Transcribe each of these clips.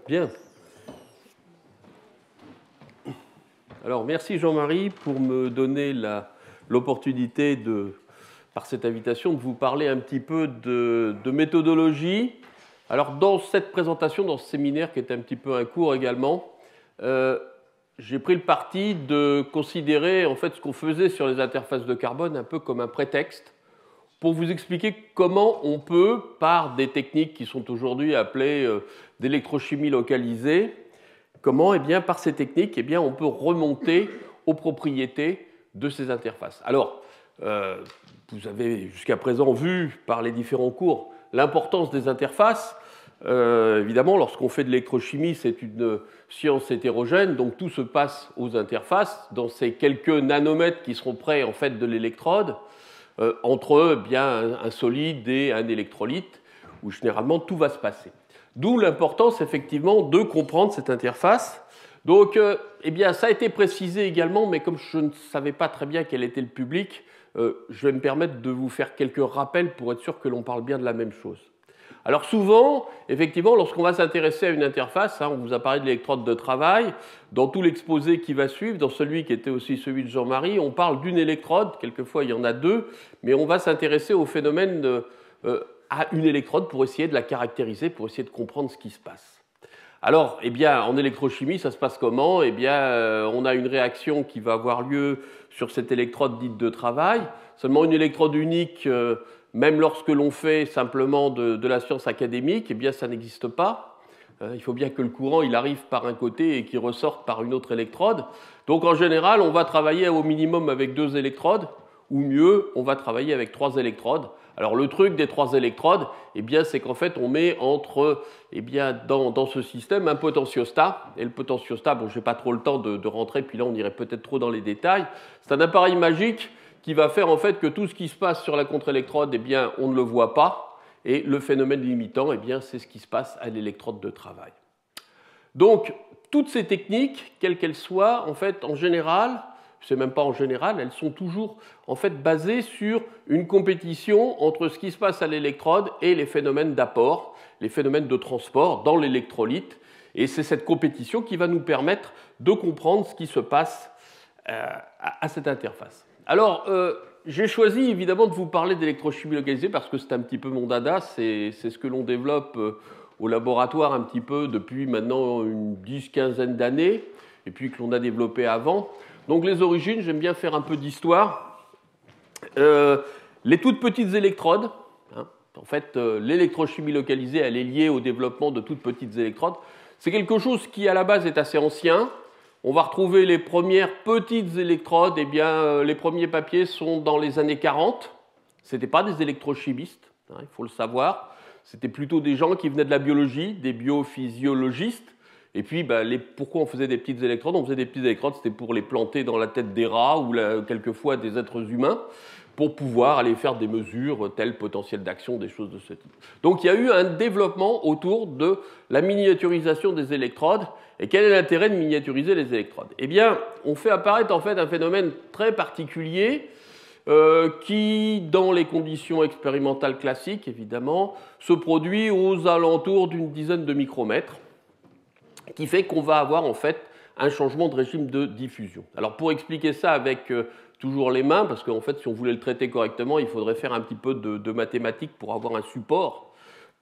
Bien. Alors, merci Jean-Marie pour me donner l'opportunité, par cette invitation, de vous parler un petit peu de méthodologie. Alors, dans cette présentation, dans ce séminaire qui est un petit peu un cours également, j'ai pris le parti de considérer en fait ce qu'on faisait sur les interfaces de carbone un peu comme un prétexte pour vous expliquer comment on peut, par des techniques qui sont aujourd'hui appelées d'électrochimie localisée, comment, par ces techniques, on peut remonter aux propriétés de ces interfaces. Alors, vous avez jusqu'à présent vu par les différents cours l'importance des interfaces. Évidemment, lorsqu'on fait de l'électrochimie, c'est une science hétérogène, donc tout se passe aux interfaces, dans ces quelques nanomètres qui seront près en fait de l'électrode, entre un solide et un électrolyte, où généralement tout va se passer. D'où l'importance effectivement de comprendre cette interface. Donc, ça a été précisé également, mais comme je ne savais pas très bien quel était le public, je vais me permettre de vous faire quelques rappels pour être sûr que l'on parle bien de la même chose. Alors souvent, effectivement, lorsqu'on va s'intéresser à une interface, on vous a parlé de l'électrode de travail, dans tout l'exposé qui va suivre, dans celui qui était aussi celui de Jean-Marie, on parle d'une électrode, quelquefois il y en a deux, mais on va s'intéresser au phénomène à une électrode pour essayer de la caractériser, pour essayer de comprendre ce qui se passe. Alors, en électrochimie, ça se passe comment ? On a une réaction qui va avoir lieu sur cette électrode dite de travail. Seulement une électrode unique, même lorsque l'on fait simplement de la science académique, ça n'existe pas. Il faut bien que le courant il arrive par un côté et qu'il ressorte par une autre électrode. Donc en général, on va travailler au minimum avec 2 électrodes, ou mieux, on va travailler avec 3 électrodes. Alors le truc des 3 électrodes, c'est qu'en fait on met dans ce système un potentiostat. Et le potentiostat, je n'ai pas trop le temps de rentrer, puis là on irait peut-être trop dans les détails. C'est un appareil magique qui va faire en fait que tout ce qui se passe sur la contre-électrode, on ne le voit pas. Et le phénomène limitant, c'est ce qui se passe à l'électrode de travail. Donc toutes ces techniques, quelles qu'elles soient, en fait en général, c'est même pas en général, elles sont toujours en fait basées sur une compétition entre ce qui se passe à l'électrode et les phénomènes d'apport, les phénomènes de transport dans l'électrolyte. Et c'est cette compétition qui va nous permettre de comprendre ce qui se passe à cette interface. Alors, j'ai choisi évidemment de vous parler d'électrochimie localisée parce que c'est un petit peu mon dada, c'est ce que l'on développe au laboratoire un petit peu depuis maintenant une 10-15 d'années, et puis que l'on a développé avant. Donc les origines, j'aime bien faire un peu d'histoire. Les toutes petites électrodes, en fait l'électrochimie localisée, elle est liée au développement de toutes petites électrodes. C'est quelque chose qui à la base est assez ancien. On va retrouver les premières petites électrodes, les premiers papiers sont dans les années 40. Ce n'étaient pas des électrochimistes, il faut le savoir. C'était plutôt des gens qui venaient de la biologie, des biophysiologistes. Et puis, pourquoi on faisait des petites électrodes ? On faisait des petites électrodes, c'était pour les planter dans la tête des rats ou quelquefois des êtres humains, pour pouvoir aller faire des mesures telles potentiel d'action, des choses de ce type. Donc il y a eu un développement autour de la miniaturisation des électrodes. Et quel est l'intérêt de miniaturiser les électrodes ? On fait apparaître en fait un phénomène très particulier qui, dans les conditions expérimentales classiques, évidemment, se produit aux alentours d'une dizaine de micromètres, qui fait qu'on va avoir en fait un changement de régime de diffusion. Alors pour expliquer ça avec toujours les mains, parce qu'en fait si on voulait le traiter correctement, il faudrait faire un petit peu de mathématiques pour avoir un support,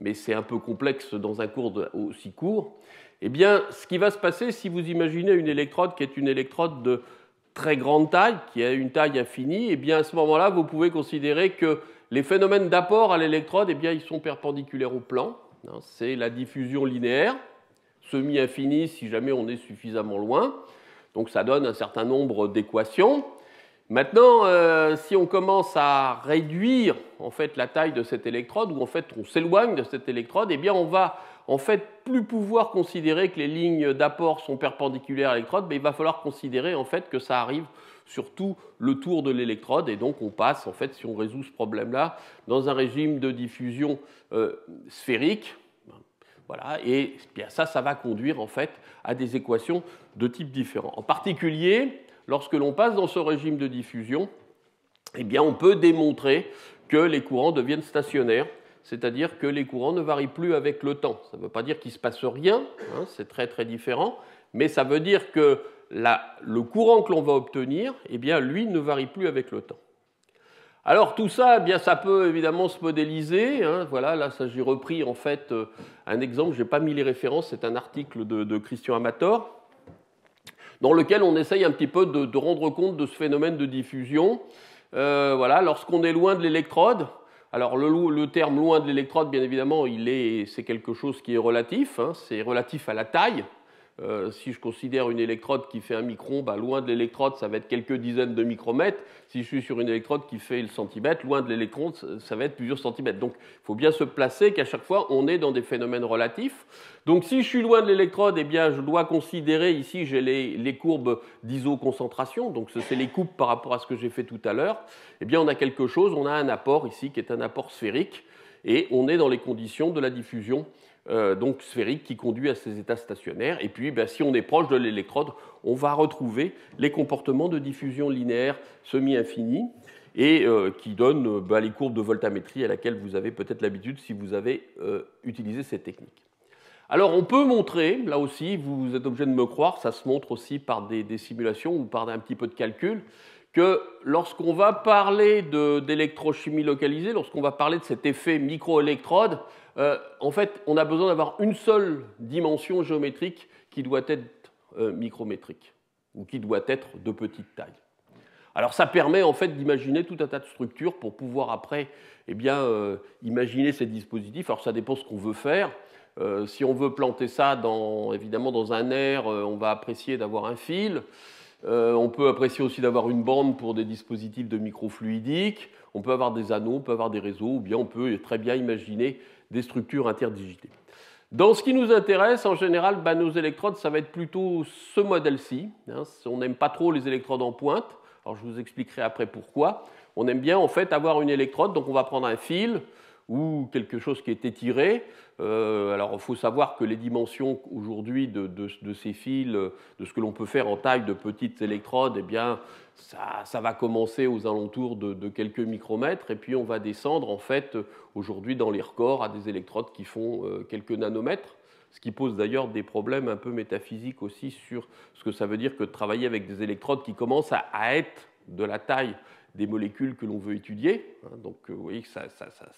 mais c'est un peu complexe dans un cours aussi court. Ce qui va se passer si vous imaginez une électrode qui est une électrode de très grande taille, qui a une taille infinie, à ce moment-là, vous pouvez considérer que les phénomènes d'apport à l'électrode, ils sont perpendiculaires au plan. C'est la diffusion linéaire, semi-infinie si jamais on est suffisamment loin. Donc ça donne un certain nombre d'équations. Maintenant, si on commence à réduire en fait, la taille de cette électrode, ou en fait on s'éloigne de cette électrode, on va en fait plus pouvoir considérer que les lignes d'apport sont perpendiculaires à l'électrode, mais il va falloir considérer en fait que ça arrive sur tout le tour de l'électrode, et donc on passe, en fait, si on résout ce problème-là, dans un régime de diffusion sphérique. Voilà, et ça va conduire en fait à des équations de types différents. En particulier, lorsque l'on passe dans ce régime de diffusion, on peut démontrer que les courants deviennent stationnaires. c'est-à-dire que les courants ne varient plus avec le temps. Ça ne veut pas dire qu'il ne se passe rien, hein, c'est très très différent, mais ça veut dire que le courant que l'on va obtenir, eh bien, lui, ne varie plus avec le temps. Alors tout ça, eh bien, ça peut évidemment se modéliser. Hein, voilà, là, j'ai repris en fait un exemple, je n'ai pas mis les références, c'est un article de Christian Amator, dans lequel on essaye un petit peu de rendre compte de ce phénomène de diffusion. Voilà, lorsqu'on est loin de l'électrode, alors le terme loin de l'électrode, bien évidemment, c'est quelque chose qui est relatif, hein, c'est relatif à la taille. Si je considère une électrode qui fait 1 micron, bah, loin de l'électrode, ça va être quelques dizaines de micromètres. Si je suis sur une électrode qui fait le centimètre, loin de l'électron, ça va être plusieurs centimètres. Donc, il faut bien se placer qu'à chaque fois, on est dans des phénomènes relatifs. Donc, si je suis loin de l'électrode, eh bien, je dois considérer, ici, j'ai les courbes d'isoconcentration. Donc, c'est les coupes par rapport à ce que j'ai fait tout à l'heure. Eh bien, on a quelque chose, on a un apport ici qui est un apport sphérique. Et on est dans les conditions de la diffusion donc sphérique qui conduit à ces états stationnaires. Et puis, ben, si on est proche de l'électrode, on va retrouver les comportements de diffusion linéaire semi-infinie et qui donnent ben, les courbes de voltammétrie à laquelle vous avez peut-être l'habitude si vous avez utilisé cette technique. Alors, on peut montrer, là aussi, vous êtes obligé de me croire, ça se montre aussi par des simulations ou par un petit peu de calcul, que lorsqu'on va parler d'électrochimie localisée, lorsqu'on va parler de cet effet microélectrode, en fait, on a besoin d'avoir une seule dimension géométrique qui doit être micrométrique, ou qui doit être de petite taille. Alors ça permet en fait d'imaginer tout un tas de structures pour pouvoir après eh bien, imaginer ces dispositifs. Alors ça dépend de ce qu'on veut faire. Si on veut planter ça évidemment dans un air, on va apprécier d'avoir un fil. On peut apprécier aussi d'avoir une bande pour des dispositifs de microfluidique. On peut avoir des anneaux, on peut avoir des réseaux, ou bien on peut très bien imaginer des structures interdigitées. Dans ce qui nous intéresse, en général, bah, nos électrodes, ça va être plutôt ce modèle-ci. Hein. On n'aime pas trop les électrodes en pointe. Alors, je vous expliquerai après pourquoi. On aime bien, en fait, avoir une électrode. Donc, on va prendre un fil ou quelque chose qui est étiré. Alors, il faut savoir que les dimensions aujourd'hui de ces fils, de ce que l'on peut faire en taille de petites électrodes, eh bien, ça va commencer aux alentours de quelques micromètres, et puis on va descendre, en fait, aujourd'hui dans les records à des électrodes qui font quelques nanomètres, ce qui pose d'ailleurs des problèmes un peu métaphysiques aussi sur ce que ça veut dire que de travailler avec des électrodes qui commencent à être de la taille des molécules que l'on veut étudier. Donc, vous voyez que ça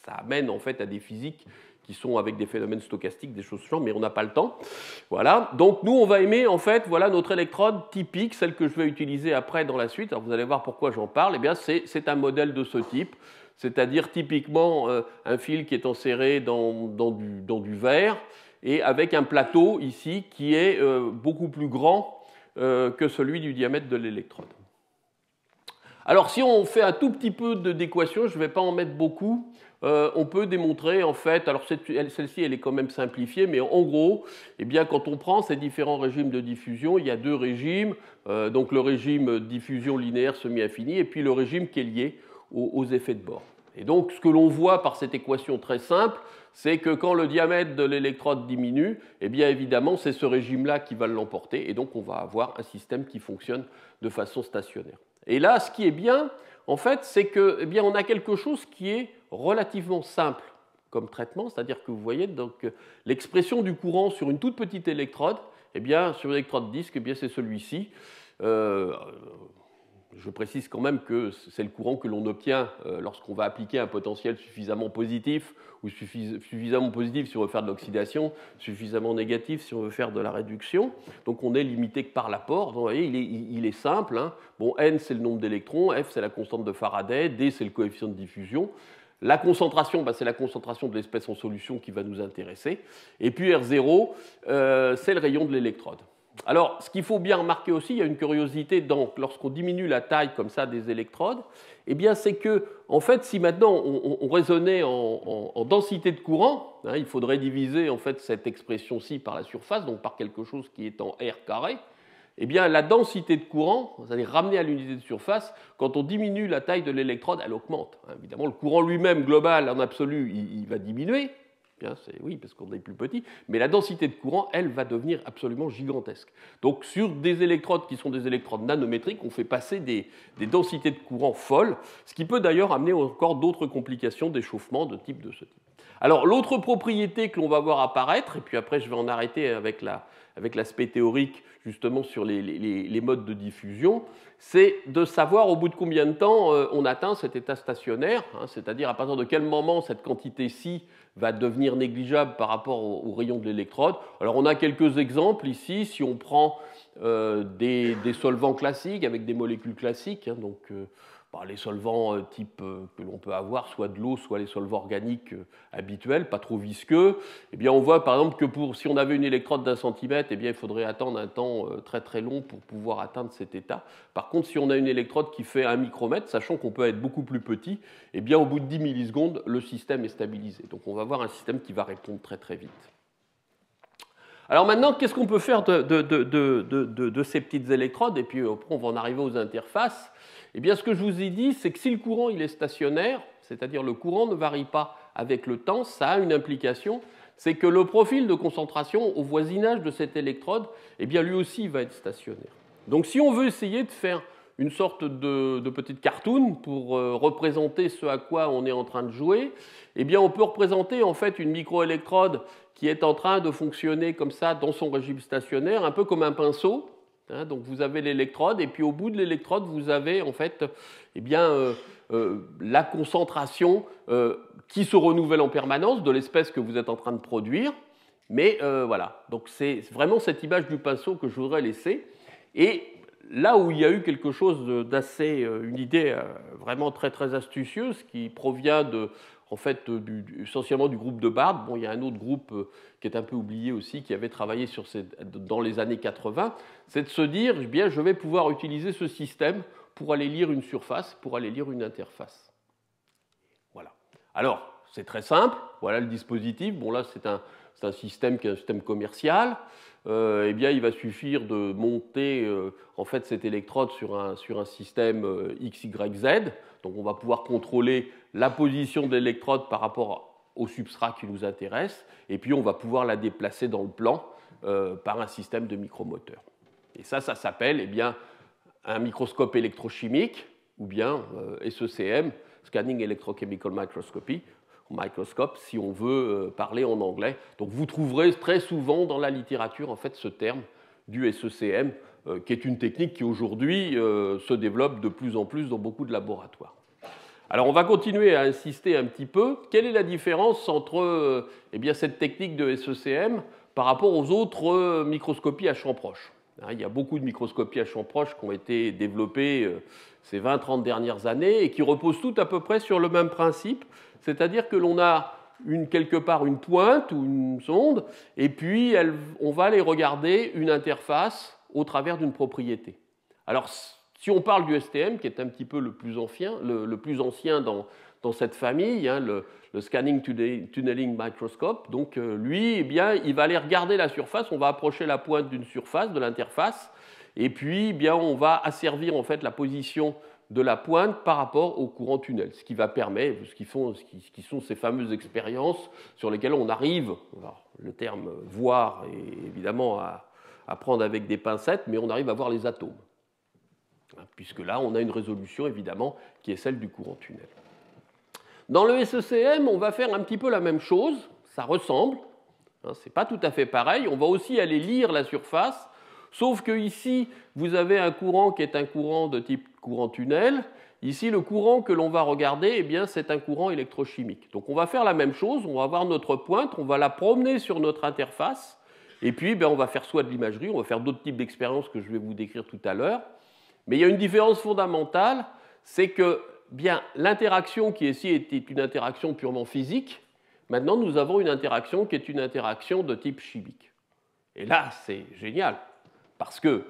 amène en fait à des physiques qui sont avec des phénomènes stochastiques, des choses genre, mais on n'a pas le temps. Voilà. Donc, nous, on va aimer en fait, voilà notre électrode typique, celle que je vais utiliser après dans la suite. Alors, vous allez voir pourquoi j'en parle. Eh bien, c'est un modèle de ce type, c'est-à-dire typiquement un fil qui est enserré dans du verre et avec un plateau ici qui est beaucoup plus grand que celui du diamètre de l'électrode. Alors, si on fait un tout petit peu d'équation, je ne vais pas en mettre beaucoup, on peut démontrer, en fait, alors celle-ci, elle est quand même simplifiée, mais en gros, eh bien, quand on prend ces différents régimes de diffusion, il y a deux régimes, donc le régime diffusion linéaire semi-infinie, et puis le régime qui est lié aux effets de bord. Et donc, ce que l'on voit par cette équation très simple, c'est que quand le diamètre de l'électrode diminue, eh bien évidemment, c'est ce régime-là qui va l'emporter, et donc on va avoir un système qui fonctionne de façon stationnaire. Et là, ce qui est bien, en fait, c'est que, eh bien, on a quelque chose qui est relativement simple comme traitement, c'est-à-dire que vous voyez donc l'expression du courant sur une toute petite électrode, eh bien, sur l'électrode disque, eh bien, c'est celui-ci. Je précise quand même que c'est le courant que l'on obtient lorsqu'on va appliquer un potentiel suffisamment positif ou suffisamment positif si on veut faire de l'oxydation, suffisamment négatif si on veut faire de la réduction. Donc on est limité que par l'apport. Donc vous voyez, il est simple. Hein. Bon, N, c'est le nombre d'électrons, F, c'est la constante de Faraday, D, c'est le coefficient de diffusion. La concentration, c'est la concentration de l'espèce en solution qui va nous intéresser. Et puis R0, c'est le rayon de l'électrode. Alors, ce qu'il faut bien remarquer aussi, il y a une curiosité, lorsqu'on diminue la taille comme ça des électrodes, eh bien, c'est que, en fait, si maintenant on raisonnait en densité de courant, hein, il faudrait diviser en fait cette expression-ci par la surface, donc par quelque chose qui est en R carré, eh bien, la densité de courant, vous allez ramener à l'unité de surface, quand on diminue la taille de l'électrode, elle augmente. Évidemment, le courant lui-même, global, en absolu, il va diminuer. Bien, oui, parce qu'on est plus petit, mais la densité de courant, elle, va devenir absolument gigantesque. Donc, sur des électrodes qui sont des électrodes nanométriques, on fait passer des densités de courant folles, ce qui peut d'ailleurs amener encore d'autres complications d'échauffement de type de ce type. Alors, l'autre propriété que l'on va voir apparaître, et puis après je vais en arrêter avec l'aspect théorique justement sur les modes de diffusion, c'est de savoir au bout de combien de temps on atteint cet état stationnaire, hein, c'est-à-dire à partir de quel moment cette quantité-ci va devenir négligeable par rapport au rayon de l'électrode. Alors on a quelques exemples ici, si on prend des solvants classiques avec des molécules classiques, hein, donc les solvants type que l'on peut avoir, soit de l'eau, soit les solvants organiques habituels, pas trop visqueux, eh bien on voit par exemple que si on avait une électrode d'1 centimètre, eh bien il faudrait attendre un temps très très long pour pouvoir atteindre cet état. Par contre, si on a une électrode qui fait 1 micromètre, sachant qu'on peut être beaucoup plus petit, eh bien au bout de 10 millisecondes, le système est stabilisé. Donc on va avoir un système qui va répondre très très vite. Alors maintenant, qu'est-ce qu'on peut faire de ces petites électrodes? Et puis après, on va en arriver aux interfaces. Eh bien, ce que je vous ai dit, c'est que si le courant il est stationnaire, c'est-à-dire le courant ne varie pas avec le temps, ça a une implication, c'est que le profil de concentration au voisinage de cette électrode, eh bien, lui aussi va être stationnaire. Donc, si on veut essayer de faire une sorte de petite cartoon pour représenter ce à quoi on est en train de jouer, eh bien, on peut représenter en fait une microélectrode qui est en train de fonctionner comme ça dans son régime stationnaire, un peu comme un pinceau. Hein, donc vous avez l'électrode, et puis au bout de l'électrode, vous avez en fait eh bien, la concentration qui se renouvelle en permanence de l'espèce que vous êtes en train de produire. Mais voilà, donc c'est vraiment cette image du pinceau que je voudrais laisser. Et là où il y a eu quelque chose d'assez, une idée vraiment très très astucieuse qui provient en fait, essentiellement du groupe de Bard. Bon, il y a un autre groupe qui est un peu oublié aussi, qui avait travaillé dans les années 80, c'est de se dire, eh bien, je vais pouvoir utiliser ce système pour aller lire une surface, pour aller lire une interface. Voilà. Alors, c'est très simple. Voilà le dispositif. Bon, là, c'est un système qui est un système commercial. Eh bien, il va suffire de monter en fait, cette électrode sur un système XYZ. Donc, on va pouvoir contrôler la position de l'électrode par rapport au substrat qui nous intéresse, et puis on va pouvoir la déplacer dans le plan par un système de micromoteur. Et ça s'appelle eh bien, un microscope électrochimique, ou bien SECM, Scanning Electrochemical Microscopy, microscope, si on veut parler en anglais. Donc vous trouverez très souvent dans la littérature en fait, ce terme du SECM, qui est une technique qui aujourd'hui se développe de plus en plus dans beaucoup de laboratoires. Alors on va continuer à insister un petit peu. Quelle est la différence entre eh bien, cette technique de SECM par rapport aux autres microscopies à champ proche? Il y a beaucoup de microscopies à champ proche qui ont été développées ces 20-30 dernières années et qui reposent toutes à peu près sur le même principe, c'est-à-dire que l'on a quelque part une pointe ou une sonde, et puis on va aller regarder une interface au travers d'une propriété. Alors, si on parle du STM, qui est un petit peu le plus ancien dans cette famille, hein, le Scanning Tunneling Microscope, donc lui, eh bien, il va aller regarder la surface, on va approcher la pointe d'une surface, de l'interface, et puis eh bien, on va asservir en fait, la position de la pointe par rapport au courant tunnel, ce qui va permettre, ce qui sont ces fameuses expériences sur lesquelles on arrive, alors, le terme voir est évidemment à prendre avec des pincettes, mais on arrive à voir les atomes, puisque là on a une résolution évidemment qui est celle du courant tunnel. Dans le SECM, on va faire un petit peu la même chose, ça ressemble, hein, c'est pas tout à fait pareil, on va aussi aller lire la surface, sauf que ici vous avez un courant qui est un courant de type courant tunnel. Ici, le courant que l'on va regarder, eh bien, c'est un courant électrochimique. Donc on va faire la même chose, on va avoir notre pointe, on va la promener sur notre interface, et puis ben, on va faire soit de l'imagerie, on va faire d'autres types d'expériences que je vais vous décrire tout à l'heure. Mais il y a une différence fondamentale, c'est que bien, l'interaction qui ici était une interaction purement physique, maintenant nous avons une interaction qui est une interaction de type chimique. Et là, c'est génial, parce que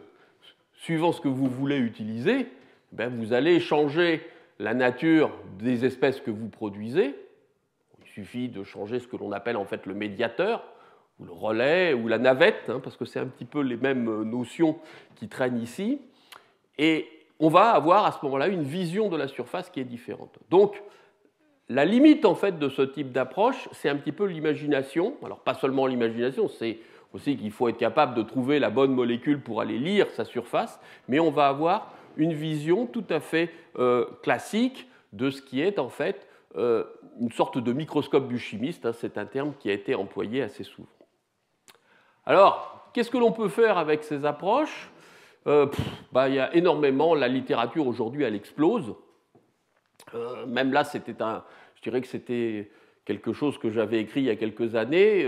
suivant ce que vous voulez utiliser, ben vous allez changer la nature des espèces que vous produisez. Il suffit de changer ce que l'on appelle en fait le médiateur, ou le relais, ou la navette, hein, parce que c'est un petit peu les mêmes notions qui traînent ici. Et on va avoir à ce moment-là une vision de la surface qui est différente. Donc, la limite en fait de ce type d'approche, c'est un petit peu l'imagination. Alors, pas seulement l'imagination, c'est aussi qu'il faut être capable de trouver la bonne molécule pour aller lire sa surface, mais on va avoir une vision tout à fait classique de ce qui est en fait une sorte de microscope du chimiste, hein, c'est un terme qui a été employé assez souvent. Alors, qu'est-ce que l'on peut faire avec ces approches? Il y a énormément, la littérature aujourd'hui, elle explose. Même là, je dirais que c'était quelque chose que j'avais écrit il y a quelques années.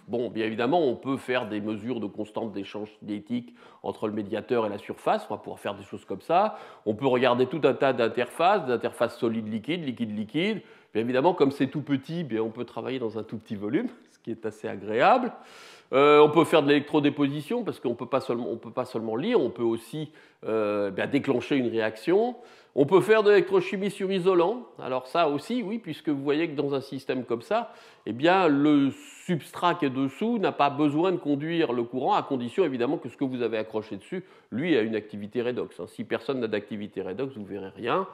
Bon, bien évidemment, on peut faire des mesures de constante d'échange cinétique entre le médiateur et la surface. On va pouvoir faire des choses comme ça. On peut regarder tout un tas d'interfaces solide-liquide, liquide-liquide. Bien évidemment, comme c'est tout petit, bien, on peut travailler dans un tout petit volume, ce qui est assez agréable. On peut faire de l'électrodéposition parce qu'on ne peut pas seulement lire, on peut aussi déclencher une réaction. On peut faire de l'électrochimie sur isolant. Alors ça aussi, oui, puisque vous voyez que dans un système comme ça, eh bien, le substrat qui est dessous n'a pas besoin de conduire le courant, à condition évidemment que ce que vous avez accroché dessus, lui, a une activité redox. Si personne n'a d'activité redox, vous ne verrez rien.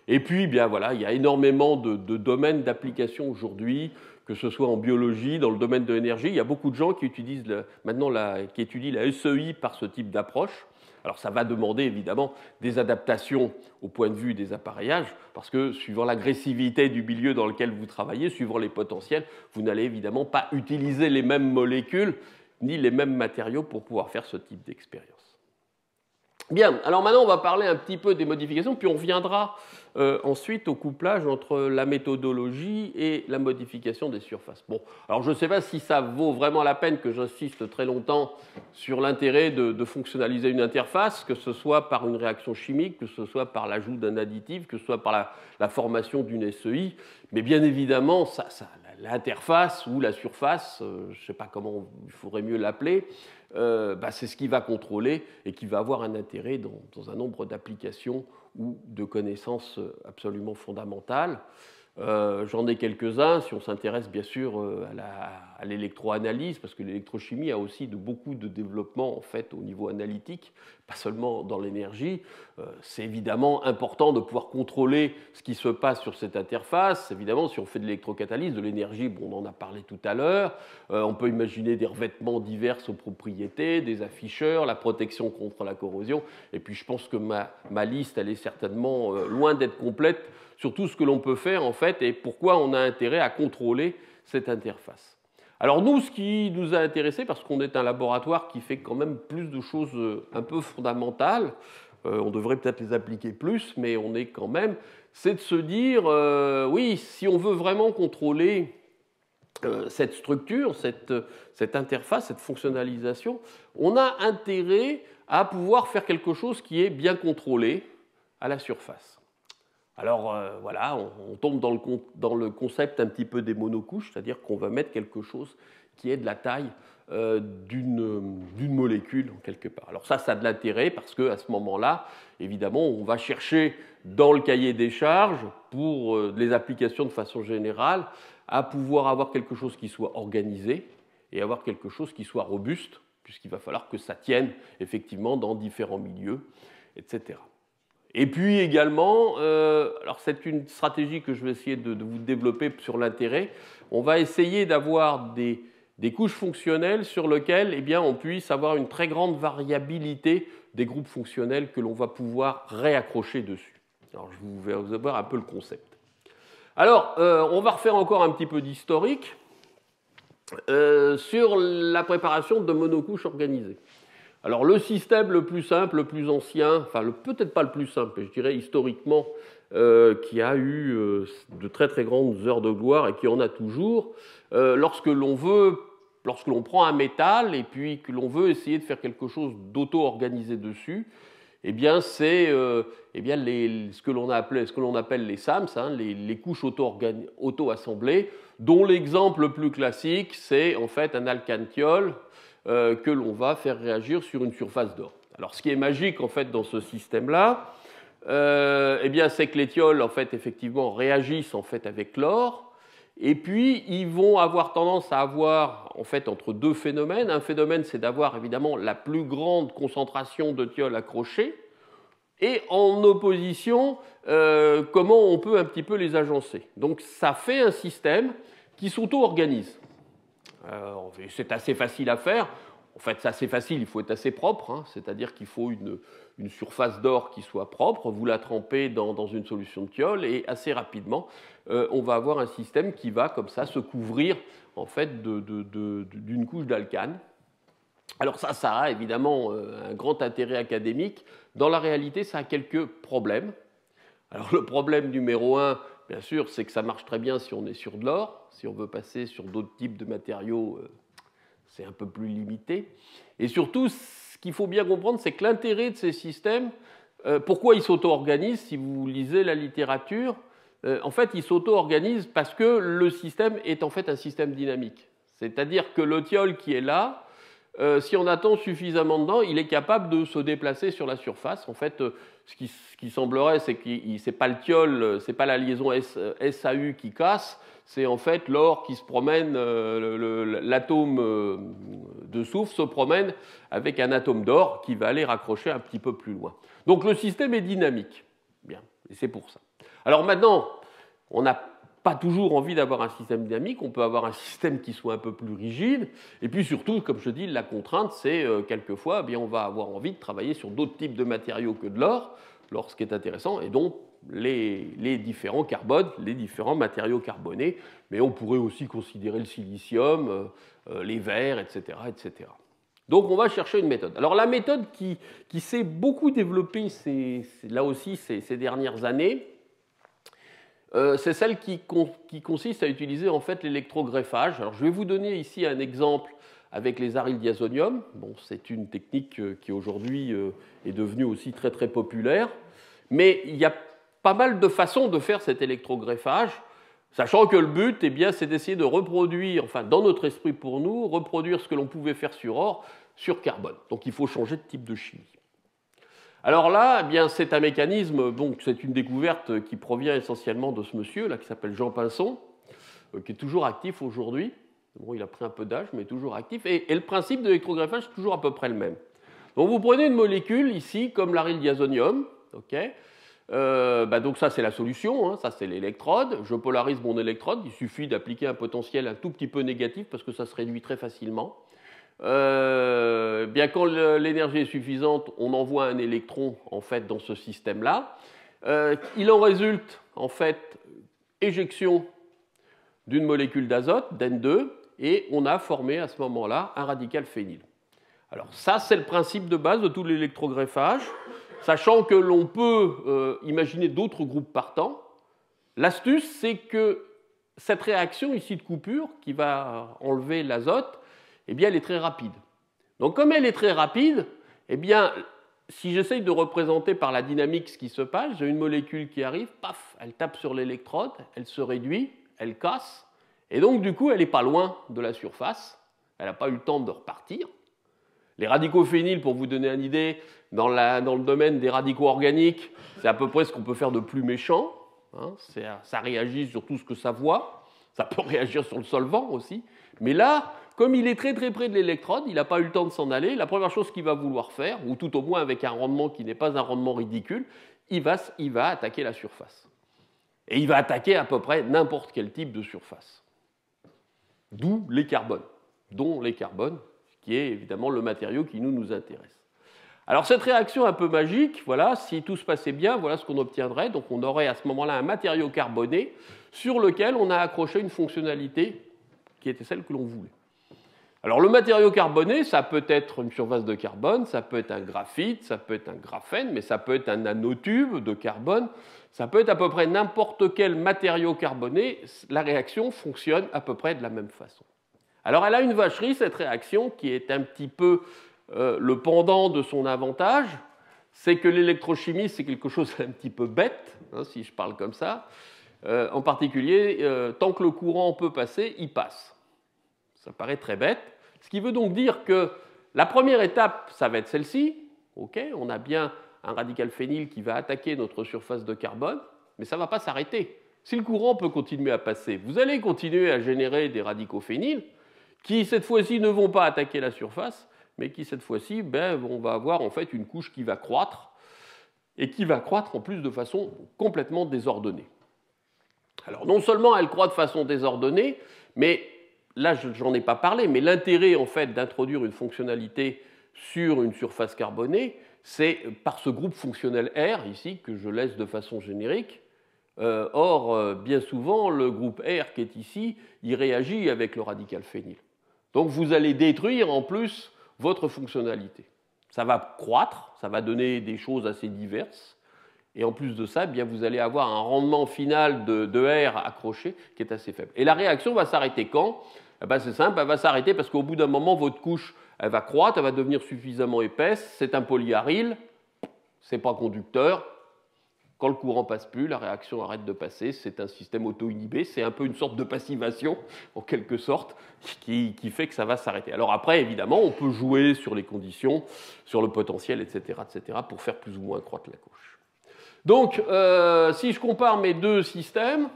Et puis, bien voilà, il y a énormément de domaines d'application aujourd'hui, que ce soit en biologie, dans le domaine de l'énergie. Il y a beaucoup de gens qui utilisent qui étudient la SEI par ce type d'approche. Alors ça va demander évidemment des adaptations au point de vue des appareillages, parce que suivant l'agressivité du milieu dans lequel vous travaillez, suivant les potentiels, vous n'allez évidemment pas utiliser les mêmes molécules ni les mêmes matériaux pour pouvoir faire ce type d'expérience. Bien, alors maintenant on va parler un petit peu des modifications, puis on reviendra ensuite au couplage entre la méthodologie et la modification des surfaces. Bon, alors je ne sais pas si ça vaut vraiment la peine que j'insiste très longtemps sur l'intérêt de fonctionnaliser une interface, que ce soit par une réaction chimique, que ce soit par l'ajout d'un additif, que ce soit par la formation d'une SEI, mais bien évidemment, l'interface ou la surface, je ne sais pas comment il faudrait mieux l'appeler, c'est ce qui va contrôler et qui va avoir un intérêt dans un nombre d'applications ou de connaissances absolument fondamentales. J'en ai quelques-uns, si on s'intéresse bien sûr à l'électroanalyse, parce que l'électrochimie a aussi beaucoup de développement en fait, au niveau analytique, pas seulement dans l'énergie. C'est évidemment important de pouvoir contrôler ce qui se passe sur cette interface. Évidemment, si on fait de l'électrocatalyse, de l'énergie, bon, on en a parlé tout à l'heure, on peut imaginer des revêtements diverses aux propriétés, des afficheurs, la protection contre la corrosion, et puis je pense que ma liste, elle est certainement loin d'être complète sur tout ce que l'on peut faire en fait et pourquoi on a intérêt à contrôler cette interface. Alors nous, ce qui nous a intéressé, parce qu'on est un laboratoire qui fait quand même plus de choses un peu fondamentales, on devrait peut-être les appliquer plus, mais on est quand même, c'est de se dire, oui, si on veut vraiment contrôler cette structure, cette interface, cette fonctionnalisation, on a intérêt à pouvoir faire quelque chose qui est bien contrôlé à la surface. Alors voilà, on tombe dans le concept un petit peu des monocouches, c'est-à-dire qu'on va mettre quelque chose qui est de la taille d'une molécule en quelque part. Alors ça a de l'intérêt parce qu'à ce moment-là, évidemment, on va chercher dans le cahier des charges, pour les applications de façon générale, à pouvoir avoir quelque chose qui soit organisé et avoir quelque chose qui soit robuste, puisqu'il va falloir que ça tienne effectivement dans différents milieux, etc. Et puis également, alors c'est une stratégie que je vais essayer de vous développer sur l'intérêt, on va essayer d'avoir des couches fonctionnelles sur lesquelles eh bien, on puisse avoir une très grande variabilité des groupes fonctionnels que l'on va pouvoir réaccrocher dessus. Alors je vais vous avoir un peu le concept. Alors, on va refaire encore un petit peu d'historique sur la préparation de monocouches organisées. Alors le système le plus simple, le plus ancien, enfin peut-être pas le plus simple, je dirais historiquement, qui a eu de très très grandes heures de gloire et qui en a toujours, lorsque l'on prend un métal et puis que l'on veut essayer de faire quelque chose d'auto-organisé dessus, eh bien c'est ce que l'on appelle les SAMS, hein, les couches auto-assemblées, dont l'exemple le plus classique, c'est en fait un alkanthiol que l'on va faire réagir sur une surface d'or. Alors, ce qui est magique en fait dans ce système-là, c'est que les thiols en fait effectivement réagissent en fait avec l'or, et puis ils vont avoir tendance à avoir en fait entre deux phénomènes. Un phénomène, c'est d'avoir évidemment la plus grande concentration de thiols accrochés, et en opposition, comment on peut un petit peu les agencer. Donc, ça fait un système qui s'auto-organise. C'est assez facile à faire. En fait, c'est assez facile, il faut être assez propre, hein, c'est-à-dire qu'il faut une surface d'or qui soit propre, vous la trempez dans une solution de thiol et assez rapidement, on va avoir un système qui va comme ça se couvrir en fait d'une couche d'alcane. Alors ça a évidemment un grand intérêt académique. Dans la réalité, ça a quelques problèmes. Alors le problème numéro 1, bien sûr, c'est que ça marche très bien si on est sur de l'or. Si on veut passer sur d'autres types de matériaux, c'est un peu plus limité. Et surtout, ce qu'il faut bien comprendre, c'est que l'intérêt de ces systèmes, pourquoi ils s'auto-organisent, si vous lisez la littérature, en fait, ils s'auto-organisent parce que le système est en fait un système dynamique. C'est-à-dire que le thiol qui est là, si on attend suffisamment dedans, il est capable de se déplacer sur la surface. En fait, ce qui semblerait, c'est que ce n'est pas le thiol, ce n'est pas la liaison SAU qui casse, c'est en fait l'or qui se promène, l'atome de soufre se promène avec un atome d'or qui va aller raccrocher un petit peu plus loin. Donc le système est dynamique. Bien, et c'est pour ça. Alors maintenant, on n'a pas toujours envie d'avoir un système dynamique, on peut avoir un système qui soit un peu plus rigide, et puis surtout, comme je dis, la contrainte, c'est quelquefois, eh bien, on va avoir envie de travailler sur d'autres types de matériaux que de l'or, ce qui est intéressant, et donc les différents carbones, les différents matériaux carbonés, mais on pourrait aussi considérer le silicium, les verres, etc., etc. Donc on va chercher une méthode. Alors la méthode qui s'est beaucoup développée là aussi ces dernières années, c'est celle qui consiste à utiliser en fait l'électrogreffage. Alors je vais vous donner ici un exemple avec les aryldiazonium. Bon, c'est une technique qui aujourd'hui est devenue aussi très très populaire, mais il y a pas mal de façons de faire cet électrogreffage, sachant que le but, eh bien, c'est d'essayer de reproduire, enfin dans notre esprit pour nous, reproduire ce que l'on pouvait faire sur or, sur carbone. Donc il faut changer de type de chimie. Alors là, eh bien, c'est un mécanisme, bon, c'est une découverte qui provient essentiellement de ce monsieur là, qui s'appelle Jean Pinson, qui est toujours actif aujourd'hui. Bon, il a pris un peu d'âge, mais toujours actif. Et le principe de l'électrogreffage est toujours à peu près le même. Donc vous prenez une molécule ici, comme l'aryldiazonium, ok. Donc ça c'est la solution, hein, ça c'est l'électrode. Je polarise mon électrode, il suffit d'appliquer un potentiel un tout petit peu négatif parce que ça se réduit très facilement. Bien quand l'énergie est suffisante, on envoie un électron en fait dans ce système-là. Il en résulte en fait éjection d'une molécule d'azote, d'N2, et on a formé à ce moment-là un radical phényl. Alors ça c'est le principe de base de tout l'électrogreffage. Sachant que l'on peut imaginer d'autres groupes partants, l'astuce, c'est que cette réaction ici de coupure, qui va enlever l'azote, eh bien, elle est très rapide. Donc, comme elle est très rapide, eh bien, si j'essaye de représenter par la dynamique ce qui se passe, j'ai une molécule qui arrive, paf, elle tape sur l'électrode, elle se réduit, elle casse, et donc, du coup, elle n'est pas loin de la surface, elle n'a pas eu le temps de repartir. Les radicaux phényls, pour vous donner une idée, dans le domaine des radicaux organiques, c'est à peu près ce qu'on peut faire de plus méchant. Hein, ça réagit sur tout ce que ça voit. Ça peut réagir sur le solvant aussi. Mais là, comme il est très très près de l'électrode, il n'a pas eu le temps de s'en aller. La première chose qu'il va vouloir faire, ou tout au moins avec un rendement qui n'est pas un rendement ridicule, il va attaquer la surface. Et il va attaquer à peu près n'importe quel type de surface. D'où les carbones, dont les carbones, qui est évidemment le matériau qui nous intéresse. Alors cette réaction un peu magique, voilà, si tout se passait bien, voilà ce qu'on obtiendrait. Donc on aurait à ce moment-là un matériau carboné sur lequel on a accroché une fonctionnalité qui était celle que l'on voulait. Alors le matériau carboné, ça peut être une surface de carbone, ça peut être un graphite, ça peut être un graphène, mais ça peut être un nanotube de carbone, ça peut être à peu près n'importe quel matériau carboné, la réaction fonctionne à peu près de la même façon. Alors elle a une vacherie, cette réaction, qui est un petit peu le pendant de son avantage, c'est que l'électrochimie, c'est quelque chose d'un petit peu bête, hein, si je parle comme ça. En particulier, tant que le courant peut passer, il passe. Ça paraît très bête. Ce qui veut donc dire que la première étape, ça va être celle-ci. Okay, on a bien un radical phényl qui va attaquer notre surface de carbone, mais ça ne va pas s'arrêter. Si le courant peut continuer à passer, vous allez continuer à générer des radicaux phényl qui, cette fois-ci, ne vont pas attaquer la surface, mais qui, cette fois-ci, on va avoir en fait une couche qui va croître, et qui va croître en plus de façon complètement désordonnée. Alors, non seulement elle croît de façon désordonnée, mais là, j'en ai pas parlé, mais l'intérêt en fait d'introduire une fonctionnalité sur une surface carbonée, c'est par ce groupe fonctionnel R, ici, que je laisse de façon générique. Or, bien souvent, le groupe R qui est ici, il réagit avec le radical phényl. Donc, vous allez détruire en plus votre fonctionnalité. Ça va croître, ça va donner des choses assez diverses. Et en plus de ça, eh bien, vous allez avoir un rendement final de R accroché qui est assez faible. Et la réaction va s'arrêter quand? Eh ben, c'est simple, elle va s'arrêter parce qu'au bout d'un moment, votre couche elle va croître, elle va devenir suffisamment épaisse. C'est un polyaryl, ce n'est pas conducteur. Quand le courant passe plus, la réaction arrête de passer. C'est un système auto-inhibé. C'est un peu une sorte de passivation, en quelque sorte, qui fait que ça va s'arrêter. Alors après, évidemment, on peut jouer sur les conditions, sur le potentiel, etc., pour faire plus ou moins croître la couche. Donc, si je compare mes deux systèmes,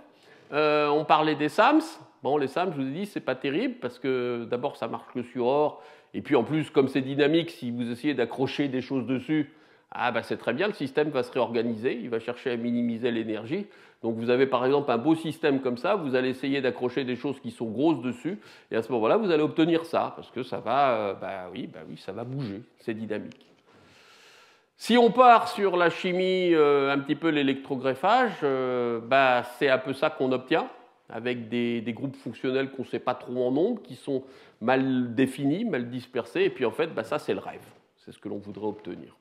on parlait des SAMS. Bon, les SAMS, je vous ai dit, c'est pas terrible parce que d'abord, ça marche que sur or. Et puis en plus, comme c'est dynamique, si vous essayez d'accrocher des choses dessus, ah ben c'est très bien, le système va se réorganiser, il va chercher à minimiser l'énergie. Donc vous avez par exemple un beau système comme ça, vous allez essayer d'accrocher des choses qui sont grosses dessus, et à ce moment-là, vous allez obtenir ça, parce que ça va, oui, ça va bouger, c'est dynamique. Si on part sur la chimie, un petit peu l'électrogreffage, c'est un peu ça qu'on obtient, avec des groupes fonctionnels qu'on ne sait pas trop en nombre, qui sont mal définis, mal dispersés, et puis en fait, ça c'est le rêve, c'est ce que l'on voudrait obtenir.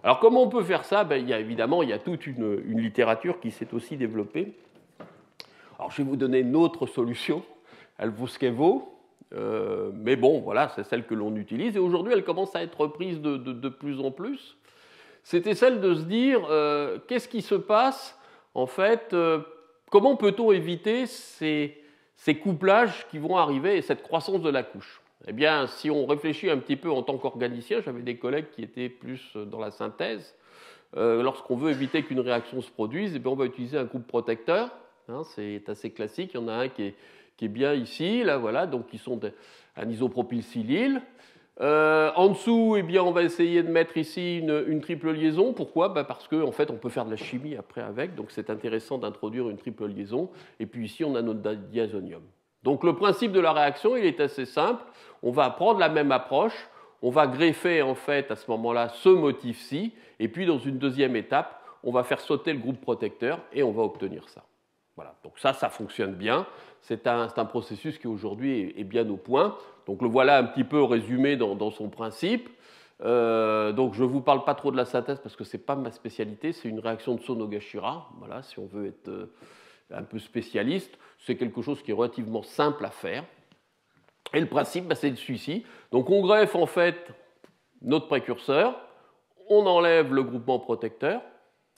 Alors comment on peut faire ça? Évidemment, il y a toute une littérature qui s'est aussi développée. Alors je vais vous donner une autre solution, elle vaut ce qu'elle vaut, mais bon, voilà, c'est celle que l'on utilise, et aujourd'hui elle commence à être reprise de plus en plus. C'était celle de se dire, qu'est-ce qui se passe, en fait, comment peut-on éviter ces couplages qui vont arriver et cette croissance de la couche? Eh bien, si on réfléchit un petit peu en tant qu'organicien, j'avais des collègues qui étaient plus dans la synthèse, lorsqu'on veut éviter qu'une réaction se produise, on va utiliser un groupe protecteur, hein, c'est assez classique, il y en a un qui est bien ici, là, voilà, donc qui sont un isopropylsilyle. En dessous, on va essayer de mettre ici une triple liaison. Pourquoi? Parce qu'en fait, on peut faire de la chimie après avec, donc c'est intéressant d'introduire une triple liaison. Et puis ici, on a notre diazonium. Donc le principe de la réaction, il est assez simple. On va prendre la même approche, on va greffer en fait à ce moment-là ce motif-ci, et puis dans une deuxième étape, on va faire sauter le groupe protecteur et on va obtenir ça. Voilà, donc ça fonctionne bien. C'est un processus qui aujourd'hui est bien au point. Donc le voilà un petit peu résumé dans son principe. Donc je ne vous parle pas trop de la synthèse parce que ce n'est pas ma spécialité, c'est une réaction de Sonogashira. Voilà, si on veut être un peu spécialiste, c'est quelque chose qui est relativement simple à faire. Et le principe, c'est celui-ci. Donc on greffe en fait notre précurseur, on enlève le groupement protecteur.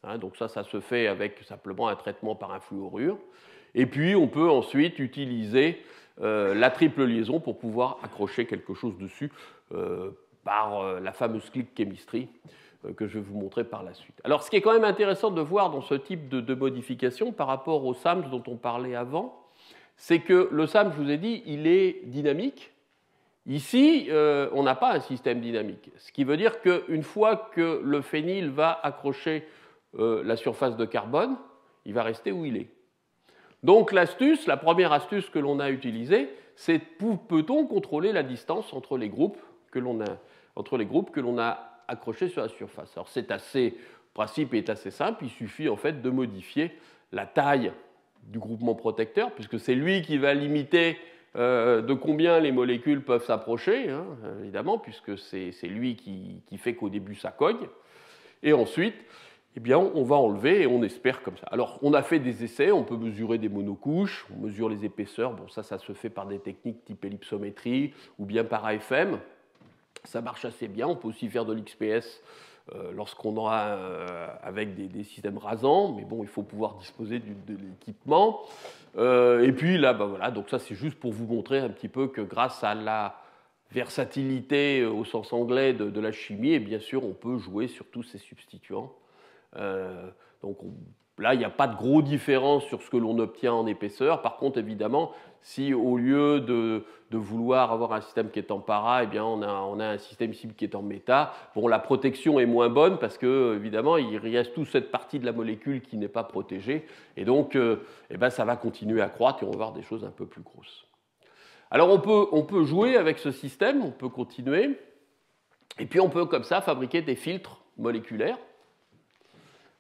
Hein, donc ça se fait avec simplement un traitement par un fluorure. Et puis on peut ensuite utiliser la triple liaison pour pouvoir accrocher quelque chose dessus par la fameuse click chemistry que je vais vous montrer par la suite. Alors ce qui est quand même intéressant de voir dans ce type de modification par rapport au SAMS dont on parlait avant, c'est que le SAMS, je vous ai dit, il est dynamique. Ici, on n'a pas un système dynamique. Ce qui veut dire qu'une fois que le phényl va accrocher la surface de carbone, il va rester où il est. Donc l'astuce, la première astuce que l'on a utilisée, c'est peut-on contrôler la distance entre les groupes que l'on a accrochés sur la surface. Alors le principe est assez simple, il suffit en fait de modifier la taille du groupement protecteur, puisque c'est lui qui va limiter de combien les molécules peuvent s'approcher, hein, évidemment, puisque c'est lui qui fait qu'au début ça cogne. Et ensuite, on va enlever et on espère comme ça. Alors, on a fait des essais, on peut mesurer des monocouches, on mesure les épaisseurs. Bon, ça se fait par des techniques type ellipsométrie ou bien par AFM. Ça marche assez bien. On peut aussi faire de l'XPS lorsqu'on aura avec des systèmes rasants, mais bon, il faut pouvoir disposer de l'équipement. Et puis là, voilà, donc ça c'est juste pour vous montrer un petit peu que grâce à la versatilité au sens anglais de la chimie, et bien sûr, on peut jouer sur tous ces substituants Donc là, il n'y a pas de gros différence sur ce que l'on obtient en épaisseur. Par contre, évidemment, si au lieu de vouloir avoir un système qui est en para, eh bien, on a un système ici qui est en méta, bon, la protection est moins bonne parce que, évidemment, il reste toute cette partie de la molécule qui n'est pas protégée. Et donc, eh ben, ça va continuer à croître et on va voir des choses un peu plus grosses. Alors, on peut jouer avec ce système, on peut continuer. Et puis, on peut, comme ça, fabriquer des filtres moléculaires.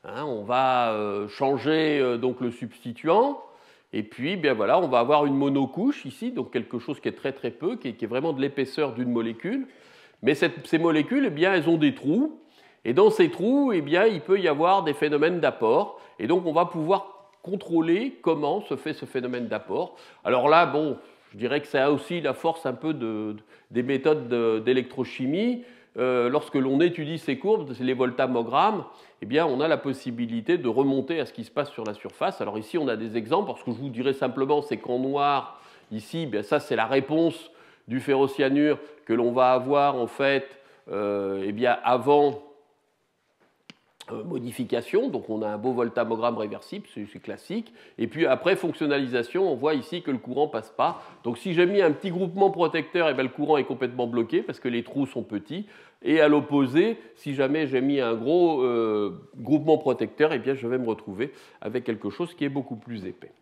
On va changer donc le substituant, et puis bien voilà, on va avoir une monocouche ici, donc quelque chose qui est très très peu, qui est vraiment de l'épaisseur d'une molécule. Mais ces molécules, eh bien, elles ont des trous, et dans ces trous, eh bien, il peut y avoir des phénomènes d'apport, et donc on va pouvoir contrôler comment se fait ce phénomène d'apport. Alors là, bon, je dirais que ça a aussi la force un peu des méthodes d'électrochimie. Lorsque l'on étudie ces courbes, les voltammogrammes, eh bien, on a la possibilité de remonter à ce qui se passe sur la surface. Alors ici, on a des exemples. Alors, ce que je vous dirais simplement, c'est qu'en noir, ici, bien, ça, c'est la réponse du ferrocyanure que l'on va avoir, en fait, eh bien, avant modification. Donc, on a un beau voltammogramme réversible, c'est classique. Et puis, après fonctionnalisation, on voit ici que le courant ne passe pas. Donc, si j'ai mis un petit groupement protecteur, eh bien, le courant est complètement bloqué parce que les trous sont petits. Et à l'opposé, si jamais j'ai mis un gros groupement protecteur, eh bien, je vais me retrouver avec quelque chose qui est beaucoup plus épais.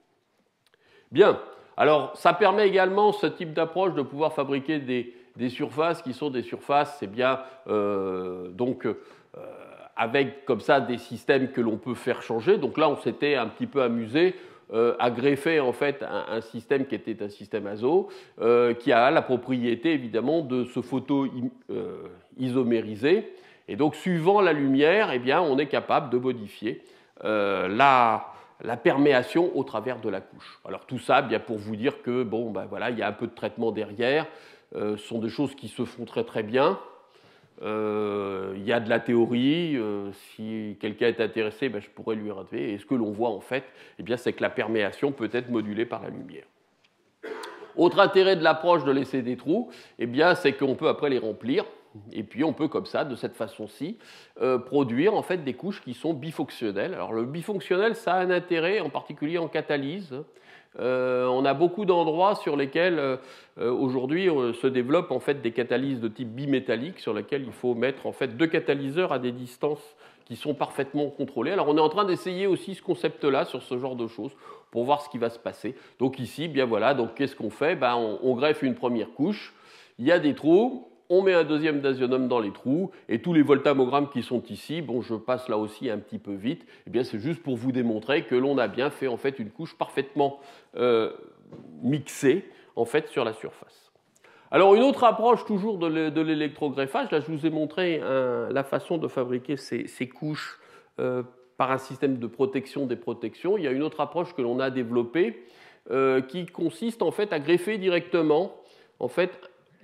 Bien, alors ça permet également, ce type d'approche, de pouvoir fabriquer des surfaces qui sont des surfaces, c'est bien, avec comme ça des systèmes que l'on peut faire changer. Donc là, on s'était un petit peu amusé à greffer en fait un système qui était un système azo, qui a la propriété évidemment de se photo-isomériser. Et donc, suivant la lumière, eh bien, on est capable de modifier la perméation au travers de la couche. Alors tout ça, bien pour vous dire que bon, ben voilà, il y a un peu de traitement derrière. Ce sont des choses qui se font très très bien. Il y a de la théorie, si quelqu'un est intéressé, ben, je pourrais lui raconter. Et ce que l'on voit en fait, eh bien, c'est que la perméation peut être modulée par la lumière. Autre intérêt de l'approche de laisser des trous, eh bien, c'est qu'on peut après les remplir, et puis on peut comme ça, de cette façon-ci, produire en fait des couches qui sont bifonctionnelles. Alors le bifonctionnel, ça a un intérêt, en particulier en catalyse. On a beaucoup d'endroits sur lesquels aujourd'hui se développent en fait des catalyses de type bimétallique sur lesquelles il faut mettre en fait deux catalyseurs à des distances qui sont parfaitement contrôlées. Alors on est en train d'essayer aussi ce concept-là sur ce genre de choses pour voir ce qui va se passer. Donc ici, bien voilà, donc qu'est-ce qu'on fait? Ben, on greffe une première couche, il y a des trous. On met un deuxième d'azionum dans les trous, et tous les voltammogrammes qui sont ici, bon, je passe là aussi un petit peu vite, eh bien, c'est juste pour vous démontrer que l'on a bien fait en fait une couche parfaitement mixée en fait sur la surface. Alors, une autre approche toujours de l'électrogreffage, là je vous ai montré la façon de fabriquer ces couches par un système de protection des protections. Il y a une autre approche que l'on a développée qui consiste en fait à greffer directement en fait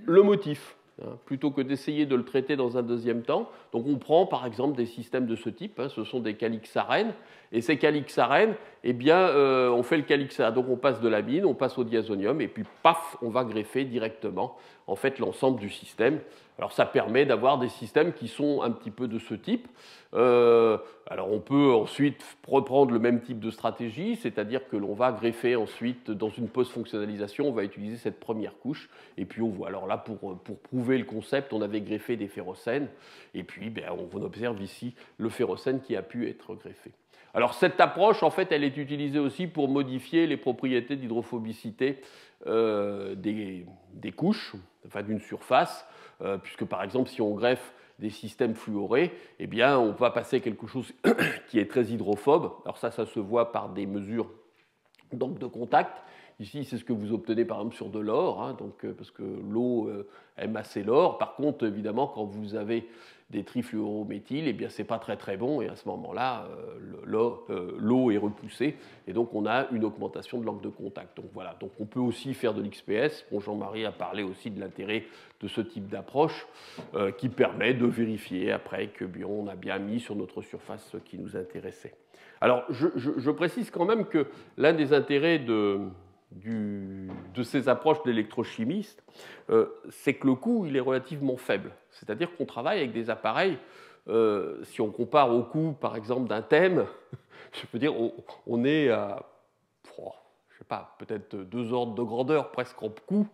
le motif, plutôt que d'essayer de le traiter dans un deuxième temps. Donc on prend par exemple des systèmes de ce type, ce sont des calixarènes, et ces calixarènes, eh bien, on fait le calixarène, donc on passe de l'amine, on passe au diazonium, et puis paf, on va greffer directement en fait l'ensemble du système. Alors ça permet d'avoir des systèmes qui sont un petit peu de ce type. Alors on peut ensuite reprendre le même type de stratégie, c'est-à-dire que l'on va greffer ensuite dans une post-fonctionnalisation, on va utiliser cette première couche, et puis on voit. Alors là, pour prouver le concept, on avait greffé des ferrocènes, et puis ben, on observe ici le ferrocène qui a pu être greffé. Alors cette approche, en fait, elle est utilisée aussi pour modifier les propriétés d'hydrophobicité des couches, enfin d'une surface, puisque par exemple, si on greffe des systèmes fluorés, eh bien, on va passer quelque chose qui est très hydrophobe. Alors ça se voit par des mesures donc, de contact. Ici, c'est ce que vous obtenez par exemple sur de l'or, parce que l'eau aime assez l'or. Par contre, évidemment, quand vous avez des trifluorométhyles, eh bien, c'est pas très très bon, et à ce moment-là, l'eau est repoussée, et donc on a une augmentation de l'angle de contact. Donc voilà, donc on peut aussi faire de l'XPS. Bon, Jean-Marie a parlé aussi de l'intérêt de ce type d'approche qui permet de vérifier après que bien, on a bien mis sur notre surface ce qui nous intéressait. Alors, je précise quand même que l'un des intérêts de ces approches d'électrochimistes, c'est que le coût il est relativement faible. C'est-à-dire qu'on travaille avec des appareils si on compare au coût, par exemple, d'un thème, je peux dire, on est à, je sais pas, peut-être 2 ordres de grandeur presque en coût,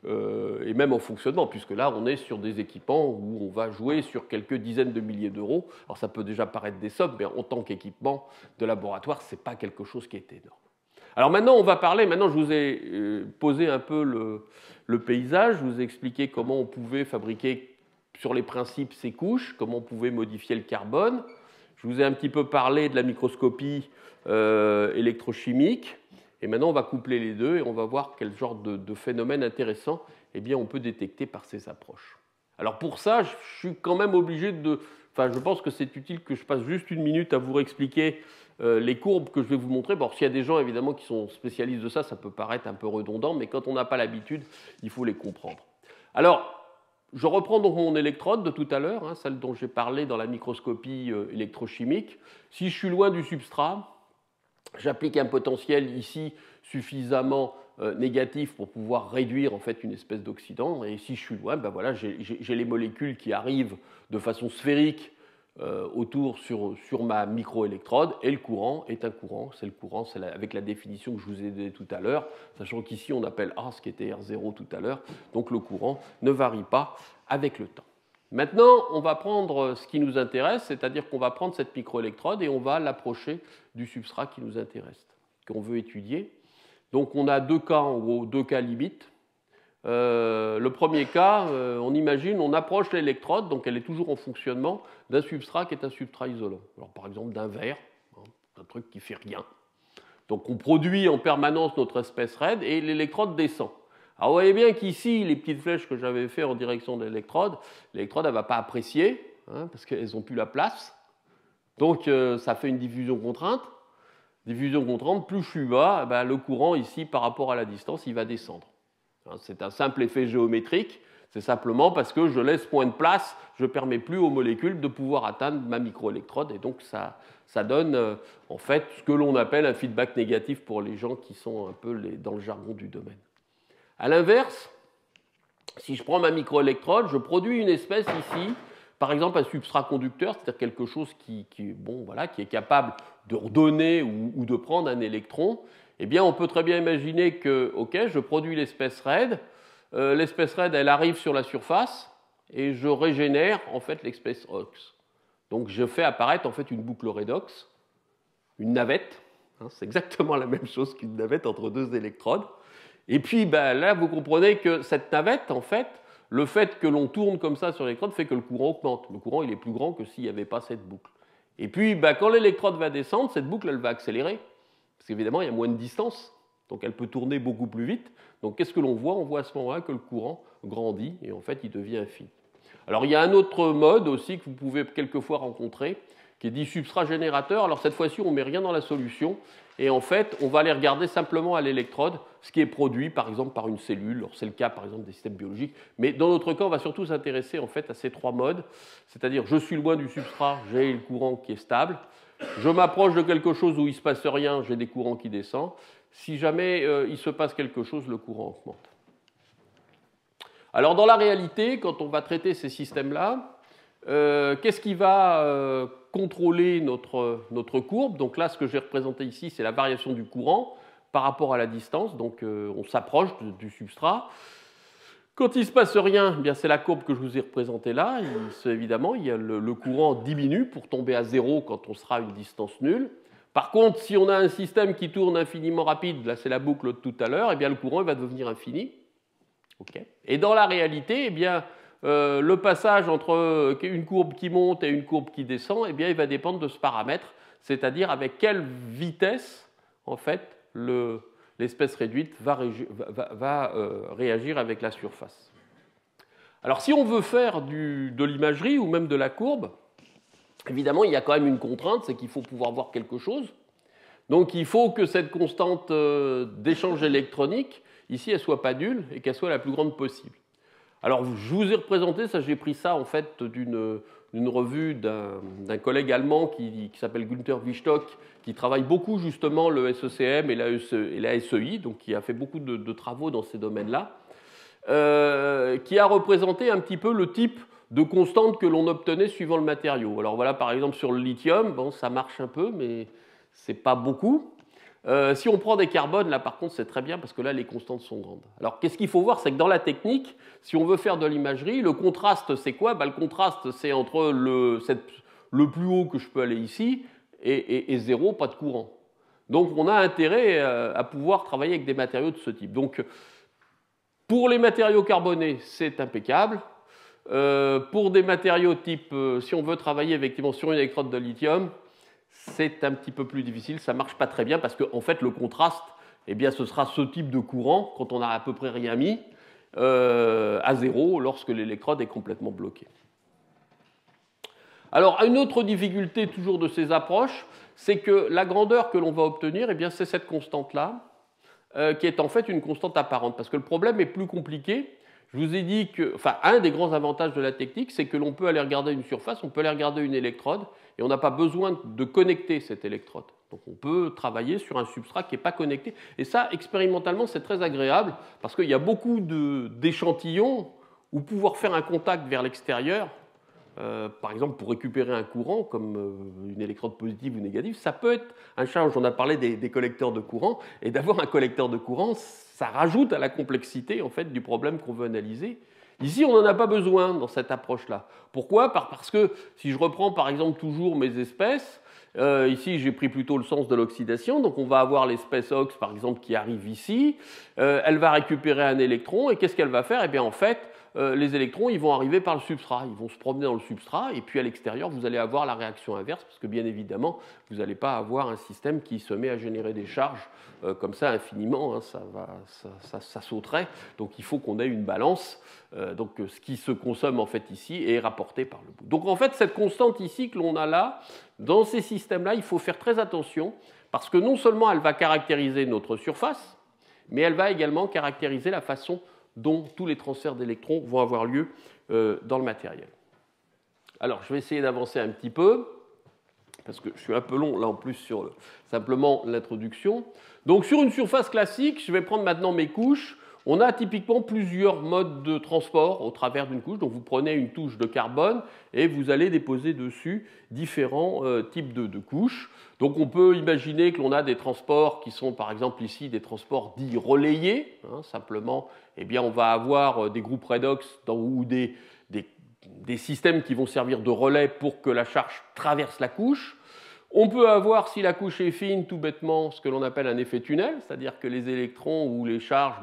et même en fonctionnement, puisque là, on est sur des équipements où on va jouer sur quelques dizaines de milliers d'euros. Alors, ça peut déjà paraître des sommes, mais en tant qu'équipement de laboratoire, ce n'est pas quelque chose qui est énorme. Alors maintenant, on va parler, maintenant je vous ai posé un peu le paysage, je vous ai expliqué comment on pouvait fabriquer sur les principes ces couches, comment on pouvait modifier le carbone. Je vous ai un petit peu parlé de la microscopie électrochimique. Et maintenant, on va coupler les deux et on va voir quel genre de phénomène intéressant on peut détecter par ces approches. Alors pour ça, je suis quand même obligé de... Enfin, je pense que c'est utile que je passe juste 1 minute à vous expliquer les courbes que je vais vous montrer. Bon, s'il y a des gens évidemment qui sont spécialistes de ça, ça peut paraître un peu redondant, mais quand on n'a pas l'habitude, il faut les comprendre. Alors, je reprends donc mon électrode de tout à l'heure, celle dont j'ai parlé dans la microscopie électrochimique. Si je suis loin du substrat, j'applique un potentiel ici suffisamment négatif pour pouvoir réduire en fait une espèce d'oxydant. Et si je suis loin, ben voilà, j'ai les molécules qui arrivent de façon sphérique autour sur ma microélectrode, et le courant est un courant, c'est le courant, avec la définition que je vous ai donnée tout à l'heure, sachant qu'ici on appelle A ce qui était R0 tout à l'heure, donc le courant ne varie pas avec le temps. Maintenant, on va prendre ce qui nous intéresse, c'est-à-dire qu'on va prendre cette microélectrode et on va l'approcher du substrat qui nous intéresse, qu'on veut étudier. Donc on a 2 cas, en gros, 2 cas limites. Le premier cas, on imagine, on approche l'électrode, donc elle est toujours en fonctionnement, d'un substrat qui est un substrat isolant. Alors, par exemple, d'un verre, un truc qui ne fait rien. Donc on produit en permanence notre espèce raide et l'électrode descend. Alors vous voyez bien qu'ici, les petites flèches que j'avais faites en direction de l'électrode, l'électrode, elle ne va pas apprécier, parce qu'elles n'ont plus la place. Donc ça fait une diffusion contrainte. Diffusion contrainte, plus je suis bas, le courant ici, par rapport à la distance, il va descendre. C'est un simple effet géométrique, c'est simplement parce que je laisse moins de place, je ne permets plus aux molécules de pouvoir atteindre ma microélectrode, et donc ça donne en fait ce que l'on appelle un feedback négatif pour les gens qui sont un peu dans le jargon du domaine. A l'inverse, si je prends ma microélectrode, je produis une espèce ici, par exemple un substrat conducteur, c'est-à-dire quelque chose qui est capable de redonner ou de prendre un électron. Eh bien, on peut très bien imaginer que, ok, je produis l'espèce raide, elle arrive sur la surface et je régénère en fait l'espèce OX. Donc, je fais apparaître en fait une boucle redox, une navette. C'est exactement la même chose qu'une navette entre 2 électrodes. Et puis là, vous comprenez que cette navette, en fait, le fait que l'on tourne comme ça sur l'électrode fait que le courant augmente. Le courant, il est plus grand que s'il n'y avait pas cette boucle. Et puis, quand l'électrode va descendre, cette boucle, elle va accélérer. Parce qu'évidemment, il y a moins de distance. Donc, elle peut tourner beaucoup plus vite. Donc, qu'est-ce que l'on voit? On voit à ce moment-là que le courant grandit et en fait, il devient infini. Alors, il y a un autre mode aussi que vous pouvez quelquefois rencontrer, qui est dit substrat générateur. Alors, cette fois-ci, on ne met rien dans la solution. Et en fait, on va aller regarder simplement à l'électrode ce qui est produit, par exemple, par une cellule. C'est le cas, par exemple, des systèmes biologiques. Mais dans notre cas, on va surtout s'intéresser en fait à ces 3 modes. C'est-à-dire, je suis loin du substrat, j'ai le courant qui est stable. Je m'approche de quelque chose où il ne se passe rien, j'ai des courants qui descendent. Si jamais il se passe quelque chose, le courant augmente. Alors, dans la réalité, quand on va traiter ces systèmes-là, qu'est-ce qui va contrôler notre courbe? Donc là, ce que j'ai représenté ici, c'est la variation du courant par rapport à la distance. Donc on s'approche du substrat. Quand il ne se passe rien, c'est la courbe que je vous ai représentée là. Évidemment, le courant diminue pour tomber à 0 quand on sera à une distance nulle. Par contre, si on a un système qui tourne infiniment rapide, là c'est la boucle de tout à l'heure, le courant il va devenir infini. Okay. Et dans la réalité, le passage entre une courbe qui monte et une courbe qui descend, il va dépendre de ce paramètre, c'est-à-dire avec quelle vitesse, en fait, l'espèce réduite va réagir avec la surface. Alors, si on veut faire de l'imagerie ou même de la courbe, évidemment, il y a quand même une contrainte, c'est qu'il faut pouvoir voir quelque chose. Donc, il faut que cette constante d'échange électronique, ici, elle ne soit pas nulle et qu'elle soit la plus grande possible. Alors, je vous ai représenté, ça, j'ai pris ça en fait d'une revue d'un collègue allemand qui s'appelle Günther Wistock, qui travaille beaucoup justement le SECM et la SEI, donc qui a fait beaucoup de travaux dans ces domaines-là, qui a représenté un petit peu le type de constantes que l'on obtenait suivant le matériau. Alors voilà, par exemple, sur le lithium, bon, ça marche un peu, mais ce n'est pas beaucoup. Si on prend des carbones, là par contre c'est très bien parce que là les constantes sont grandes. Alors qu'est-ce qu'il faut voir, c'est que dans la technique, si on veut faire de l'imagerie, le contraste c'est quoi? Le contraste c'est entre le plus haut que je peux aller ici et zéro, pas de courant. Donc on a intérêt à pouvoir travailler avec des matériaux de ce type. Donc pour les matériaux carbonés, c'est impeccable. Pour des matériaux type, si on veut travailler effectivement sur une électrode de lithium, c'est un petit peu plus difficile, ça ne marche pas très bien parce que en fait, le contraste, eh bien, ce sera ce type de courant, quand on n'a à peu près rien mis, à zéro lorsque l'électrode est complètement bloquée. Alors, une autre difficulté toujours de ces approches, c'est que la grandeur que l'on va obtenir, eh bien, c'est cette constante-là, qui est en fait une constante apparente, parce que le problème est plus compliqué. Je vous ai dit que, enfin, un des grands avantages de la technique, c'est que l'on peut aller regarder une surface, on peut aller regarder une électrode, et on n'a pas besoin de connecter cette électrode. Donc on peut travailler sur un substrat qui n'est pas connecté. Et ça, expérimentalement, c'est très agréable, parce qu'il y a beaucoup d'échantillons où pouvoir faire un contact vers l'extérieur, par exemple pour récupérer un courant, comme une électrode positive ou négative, ça peut être un challenge. On a parlé des collecteurs de courant, et d'avoir un collecteur de courant, ça rajoute à la complexité en fait, du problème qu'on veut analyser. Ici, on n'en a pas besoin dans cette approche-là. Pourquoi? Parce que si je reprends par exemple toujours mes espèces, ici j'ai pris plutôt le sens de l'oxydation, donc on va avoir l'espèce OX par exemple qui arrive ici, elle va récupérer un électron, et qu'est-ce qu'elle va faire? Eh bien en fait, les électrons ils vont arriver par le substrat, ils vont se promener dans le substrat, et puis à l'extérieur vous allez avoir la réaction inverse, parce que bien évidemment vous n'allez pas avoir un système qui se met à générer des charges comme ça infiniment, hein, ça sauterait, donc il faut qu'on ait une balance, donc ce qui se consomme en fait ici est rapporté par le bout. Donc en fait cette constante ici que l'on a là, dans ces systèmes-là, il faut faire très attention, parce que non seulement elle va caractériser notre surface, mais elle va également caractériser la façon dont tous les transferts d'électrons vont avoir lieu dans le matériel. Alors, je vais essayer d'avancer un petit peu, parce que je suis un peu long là en plus sur simplement l'introduction. Donc, sur une surface classique, je vais prendre maintenant mes couches. On a typiquement plusieurs modes de transport au travers d'une couche. Donc, vous prenez une touche de carbone et vous allez déposer dessus différents types de couches. Donc, on peut imaginer que l'on a des transports qui sont, par exemple, ici, des transports dits relayés. Hein, simplement, eh bien, on va avoir des groupes redox ou des systèmes qui vont servir de relais pour que la charge traverse la couche. On peut avoir, si la couche est fine, tout bêtement, ce que l'on appelle un effet tunnel, c'est-à-dire que les électrons ou les charges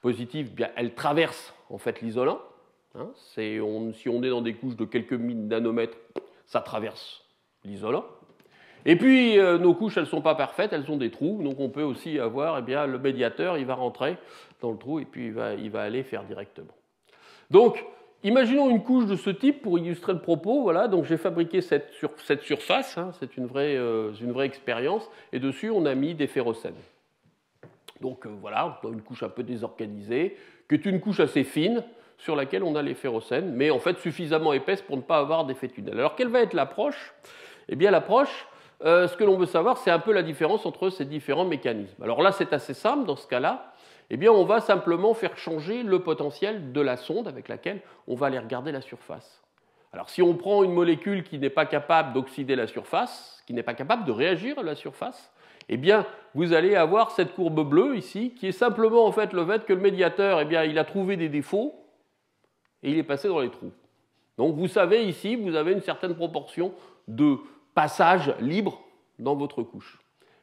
positives, elles traversent en fait l'isolant. Hein, si on est dans des couches de quelques nanomètres, ça traverse l'isolant. Et puis, nos couches, elles ne sont pas parfaites, elles ont des trous, donc on peut aussi avoir, le médiateur, il va rentrer dans le trou et puis il va aller faire directement. Donc, imaginons une couche de ce type pour illustrer le propos. Voilà, donc j'ai fabriqué cette surface, hein, c'est une vraie expérience, et dessus on a mis des ferrocènes. Donc voilà, on a une couche un peu désorganisée, qui est une couche assez fine, sur laquelle on a les ferrocènes, mais en fait suffisamment épaisse pour ne pas avoir d'effet tunnel. Alors quelle va être l'approche? Eh bien l'approche, ce que l'on veut savoir, c'est un peu la différence entre ces différents mécanismes. Alors là, c'est assez simple dans ce cas-là. Eh bien, on va simplement faire changer le potentiel de la sonde avec laquelle on va aller regarder la surface. Alors, si on prend une molécule qui n'est pas capable d'oxyder la surface, qui n'est pas capable de réagir à la surface, eh bien, vous allez avoir cette courbe bleue ici, qui est simplement en fait le fait que le médiateur, eh bien, il a trouvé des défauts et il est passé dans les trous. Donc, vous savez ici, vous avez une certaine proportion de passage libre dans votre couche.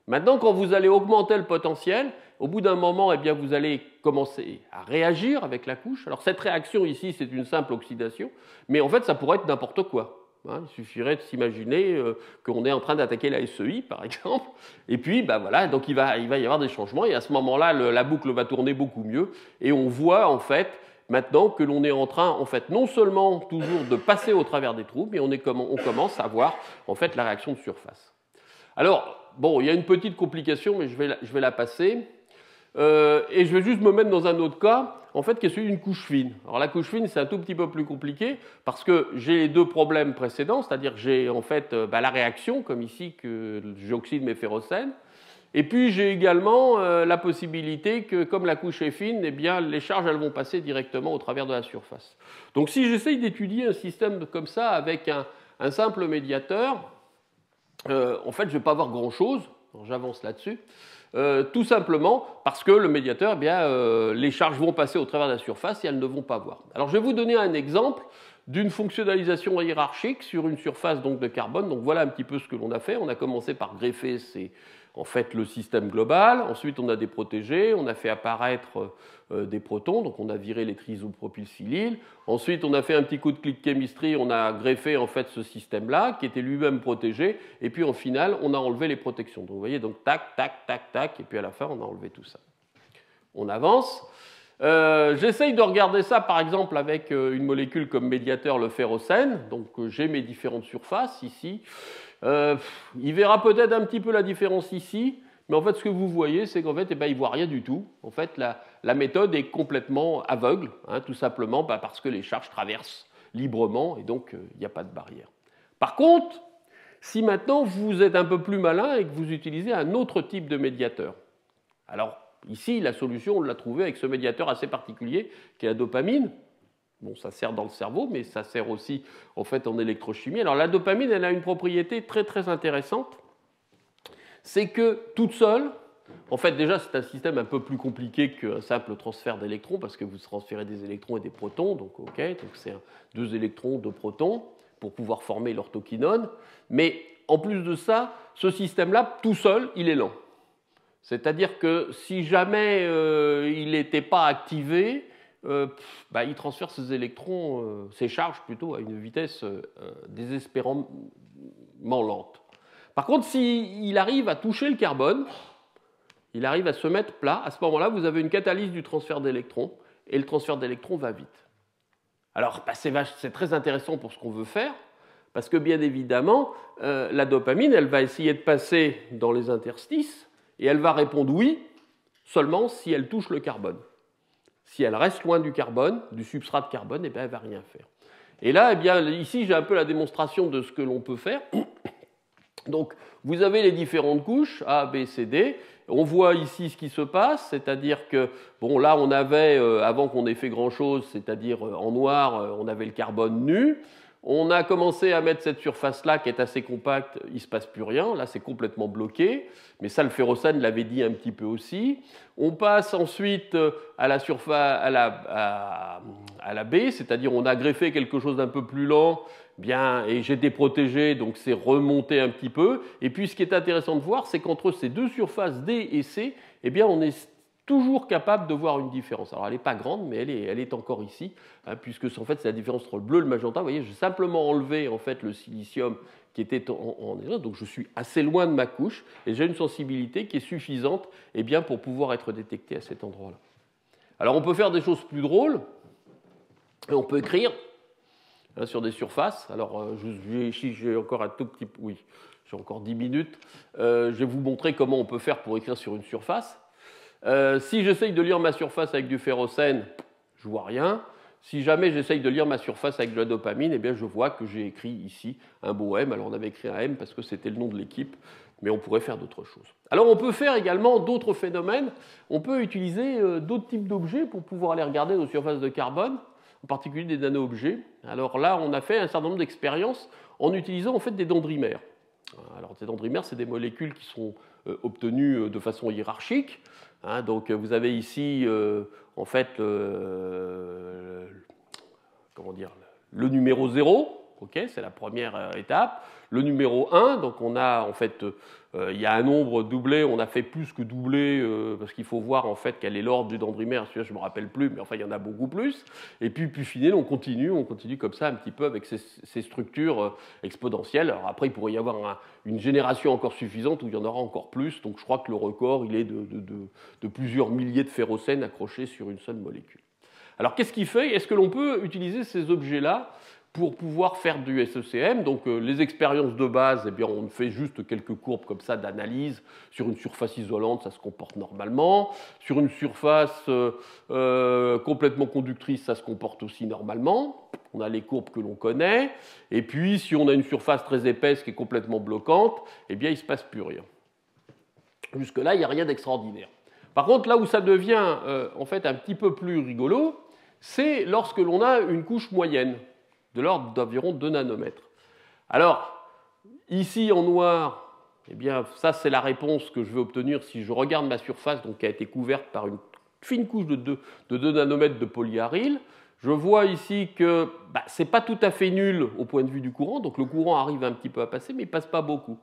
Maintenant, quand vous allez augmenter le potentiel, au bout d'un moment, eh bien, vous allez commencer à réagir avec la couche. Alors cette réaction ici, c'est une simple oxydation, mais en fait, ça pourrait être n'importe quoi. Hein, il suffirait de s'imaginer qu'on est en train d'attaquer la SEI, par exemple, et puis voilà, donc il va y avoir des changements, et à ce moment-là, la boucle va tourner beaucoup mieux, et on voit en fait maintenant que l'on est en train, en fait, non seulement toujours de passer au travers des trous, mais on commence à voir en fait la réaction de surface. Alors, bon, il y a une petite complication, mais je vais la passer. Et je vais juste me mettre dans un autre cas, en fait, qui est celui d'une couche fine. Alors la couche fine, c'est un tout petit peu plus compliqué, parce que j'ai les deux problèmes précédents, c'est-à-dire que j'ai en fait la réaction, comme ici, que j'oxyde mes ferrocènes, Et puis j'ai également la possibilité que, comme la couche est fine, eh bien, les charges elles vont passer directement au travers de la surface. Donc si j'essaye d'étudier un système comme ça avec un simple médiateur, en fait je ne vais pas voir grand-chose, j'avance là-dessus, tout simplement parce que le médiateur, eh bien, les charges vont passer au travers de la surface et elles ne vont pas voir. Alors je vais vous donner un exemple d'une fonctionnalisation hiérarchique sur une surface donc, de carbone. Donc voilà un petit peu ce que l'on a fait. On a commencé par greffer en fait le système global. Ensuite, on a des protégés. On a fait apparaître des protons. Donc on a viré les trisopropylsilyl. Ensuite, on a fait un petit coup de click chemistry. On a greffé en fait ce système-là qui était lui-même protégé. Et puis en final, on a enlevé les protections. Donc vous voyez, donc tac, tac, tac, tac. Et puis à la fin, on a enlevé tout ça. On avance. J'essaye de regarder ça par exemple avec une molécule comme médiateur, le ferrocène. Donc j'ai mes différentes surfaces ici. Il verra peut-être un petit peu la différence ici, mais en fait ce que vous voyez c'est qu'en fait eh ben, il ne voit rien du tout. En fait la méthode est complètement aveugle, hein, tout simplement parce que les charges traversent librement et donc il n'y a pas de barrière. Par contre, si maintenant vous êtes un peu plus malin et que vous utilisez un autre type de médiateur, alors ici, la solution, on l'a trouvée avec ce médiateur assez particulier qui est la dopamine. Bon, ça sert dans le cerveau, mais ça sert aussi en fait en électrochimie. Alors la dopamine, elle a une propriété très très intéressante. C'est que toute seule, en fait déjà c'est un système un peu plus compliqué qu'un simple transfert d'électrons parce que vous transférez des électrons et des protons, donc ok, donc c'est 2 électrons, 2 protons pour pouvoir former l'orthoquinone. Mais en plus de ça, ce système-là, tout seul, il est lent. C'est-à-dire que si jamais il n'était pas activé, il transfère ses électrons, ses charges plutôt, à une vitesse désespérément lente. Par contre, s'il arrive à toucher le carbone, il arrive à se mettre plat, à ce moment-là, vous avez une catalyse du transfert d'électrons, et le transfert d'électrons va vite. Alors, c'est très intéressant pour ce qu'on veut faire, parce que bien évidemment, la dopamine, elle va essayer de passer dans les interstices, et elle va répondre oui seulement si elle touche le carbone. Si elle reste loin du carbone, du substrat de carbone, eh bien, elle ne va rien faire. Et là, eh bien, ici, j'ai un peu la démonstration de ce que l'on peut faire. Donc, vous avez les différentes couches, A, B, C, D. On voit ici ce qui se passe, c'est-à-dire que, bon, là, on avait, avant qu'on ait fait grand-chose, c'est-à-dire en noir, on avait le carbone nu. On a commencé à mettre cette surface-là qui est assez compacte, il ne se passe plus rien, là c'est complètement bloqué, mais ça le ferrocène l'avait dit un petit peu aussi. On passe ensuite à la surface, à la B, c'est-à-dire on a greffé quelque chose d'un peu plus lent, bien, et j'étais protégé, donc c'est remonté un petit peu. Et puis ce qui est intéressant de voir, c'est qu'entre ces deux surfaces D et C, eh bien on est toujours capable de voir une différence. Alors elle n'est pas grande, mais elle est encore ici, hein, puisque en fait c'est la différence entre le bleu et le magenta. Vous voyez, j'ai simplement enlevé en fait le silicium qui était en erreur, donc je suis assez loin de ma couche et j'ai une sensibilité qui est suffisante eh bien, pour pouvoir être détecté à cet endroit-là. Alors on peut faire des choses plus drôles, et on peut écrire hein, sur des surfaces. Alors j'ai encore un tout petit, oui, j'ai encore 10 minutes. Je vais vous montrer comment on peut faire pour écrire sur une surface. Si j'essaye de lire ma surface avec du ferrocène, je ne vois rien. Si jamais j'essaye de lire ma surface avec de la dopamine, eh bien je vois que j'ai écrit ici un beau M. Alors on avait écrit un M parce que c'était le nom de l'équipe, mais on pourrait faire d'autres choses. Alors on peut faire également d'autres phénomènes. On peut utiliser d'autres types d'objets pour pouvoir aller regarder nos surfaces de carbone, en particulier des nano-objets. Alors là, on a fait un certain nombre d'expériences en utilisant en fait des dendrimères. Alors ces dendrimères, c'est des molécules qui sont obtenues de façon hiérarchique. Hein, donc vous avez ici en fait comment dire, le numéro 0, okay, c'est la première étape. Le numéro 1, donc on a en fait il y a un nombre doublé, on a fait plus que doublé parce qu'il faut voir en fait quel est l'ordre du dendrimère, celui-là je ne me rappelle plus, mais enfin il y en a beaucoup plus. Et puis final on continue comme ça un petit peu avec ces structures exponentielles. Alors après il pourrait y avoir une génération encore suffisante où il y en aura encore plus, donc je crois que le record il est de plusieurs milliers de ferrocènes accrochés sur une seule molécule. Alors qu'est-ce qu'il fait? Est-ce que l'on peut utiliser ces objets-là pour pouvoir faire du SECM? Donc les expériences de base, eh bien, on fait juste quelques courbes comme ça d'analyse. Sur une surface isolante, ça se comporte normalement. Sur une surface complètement conductrice, ça se comporte aussi normalement. On a les courbes que l'on connaît. Et puis, si on a une surface très épaisse qui est complètement bloquante, eh bien, il ne se passe plus rien. Jusque-là, il n'y a rien d'extraordinaire. Par contre, là où ça devient en fait un petit peu plus rigolo, c'est lorsque l'on a une couche moyenne, de l'ordre d'environ 2 nanomètres. Alors, ici en noir, eh bien, ça c'est la réponse que je vais obtenir si je regarde ma surface, donc qui a été couverte par une fine couche de 2 nanomètres de polyaryl. Je vois ici que ce n'est pas tout à fait nul au point de vue du courant, donc le courant arrive un petit peu à passer, mais il ne passe pas beaucoup.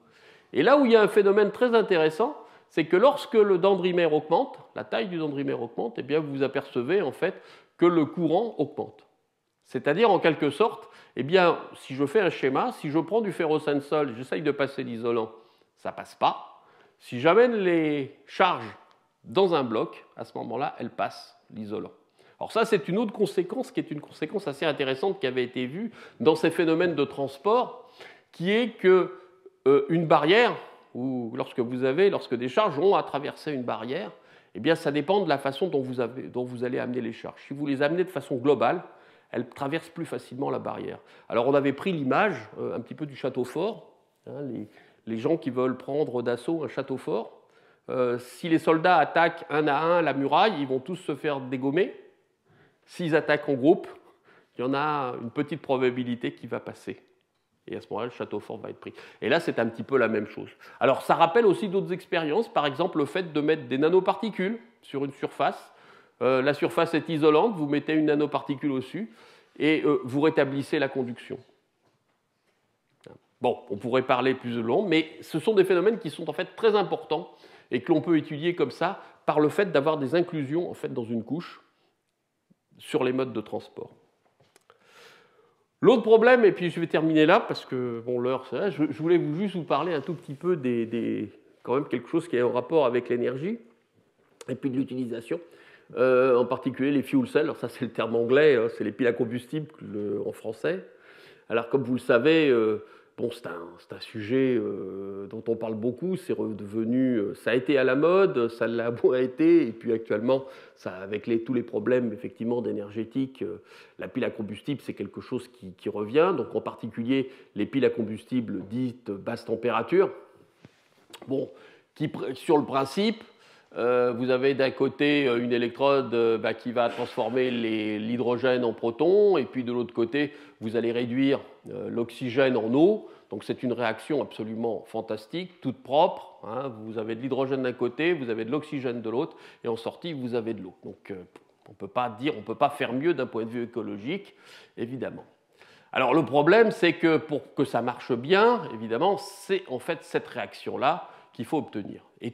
Et là où il y a un phénomène très intéressant, c'est que lorsque le dendrimère augmente, la taille du dendrimère augmente, eh bien vous apercevez en fait que le courant augmente. C'est-à-dire, en quelque sorte, eh bien, si je fais un schéma, si je prends du ferrocensol et j'essaye de passer l'isolant, ça ne passe pas. Si j'amène les charges dans un bloc, à ce moment-là, elles passent l'isolant. Alors ça, c'est une autre conséquence qui est une conséquence assez intéressante qui avait été vue dans ces phénomènes de transport, qui est que une barrière, ou lorsque des charges ont à traverser une barrière, eh bien, ça dépend de la façon dont vous allez amener les charges. Si vous les amenez de façon globale, elles traversent plus facilement la barrière. Alors, on avait pris l'image un petit peu du château fort, hein, les gens qui veulent prendre d'assaut un château fort. Si les soldats attaquent un à un la muraille, ils vont tous se faire dégommer. S'ils attaquent en groupe, il y en a une petite probabilité qui va passer. Et à ce moment-là, le château fort va être pris. Et là, c'est un petit peu la même chose. Alors, ça rappelle aussi d'autres expériences. Par exemple, le fait de mettre des nanoparticules sur une surface. La surface est isolante, vous mettez une nanoparticule au-dessus et vous rétablissez la conduction. Bon, on pourrait parler plus long, mais ce sont des phénomènes qui sont en fait très importants et que l'on peut étudier comme ça par le fait d'avoir des inclusions en fait, dans une couche sur les modes de transport. L'autre problème, et puis je vais terminer là, parce que bon, l'heure, c'est là, je voulais juste vous parler un tout petit peu quand même quelque chose qui est en rapport avec l'énergie et puis de l'utilisation, en particulier les fuel cells. Alors ça, c'est le terme anglais, hein, c'est les piles à combustible en français. Alors comme vous le savez, bon, c'est un sujet dont on parle beaucoup, c'est redevenu, ça a été à la mode, ça l'a moins été, et puis actuellement, avec tous les problèmes effectivement d'énergétique, la pile à combustible, c'est quelque chose qui revient, donc en particulier les piles à combustible dites basse température, bon, qui sur le principe, vous avez d'un côté une électrode qui va transformer l'hydrogène en protons, et puis de l'autre côté, vous allez réduire l'oxygène en eau. Donc c'est une réaction absolument fantastique, toute propre. Hein. Vous avez de l'hydrogène d'un côté, vous avez de l'oxygène de l'autre, et en sortie, vous avez de l'eau. Donc on ne peut pas faire mieux d'un point de vue écologique, évidemment. Alors le problème, c'est que pour que ça marche bien, évidemment, c'est en fait cette réaction-là qu'il faut obtenir. Et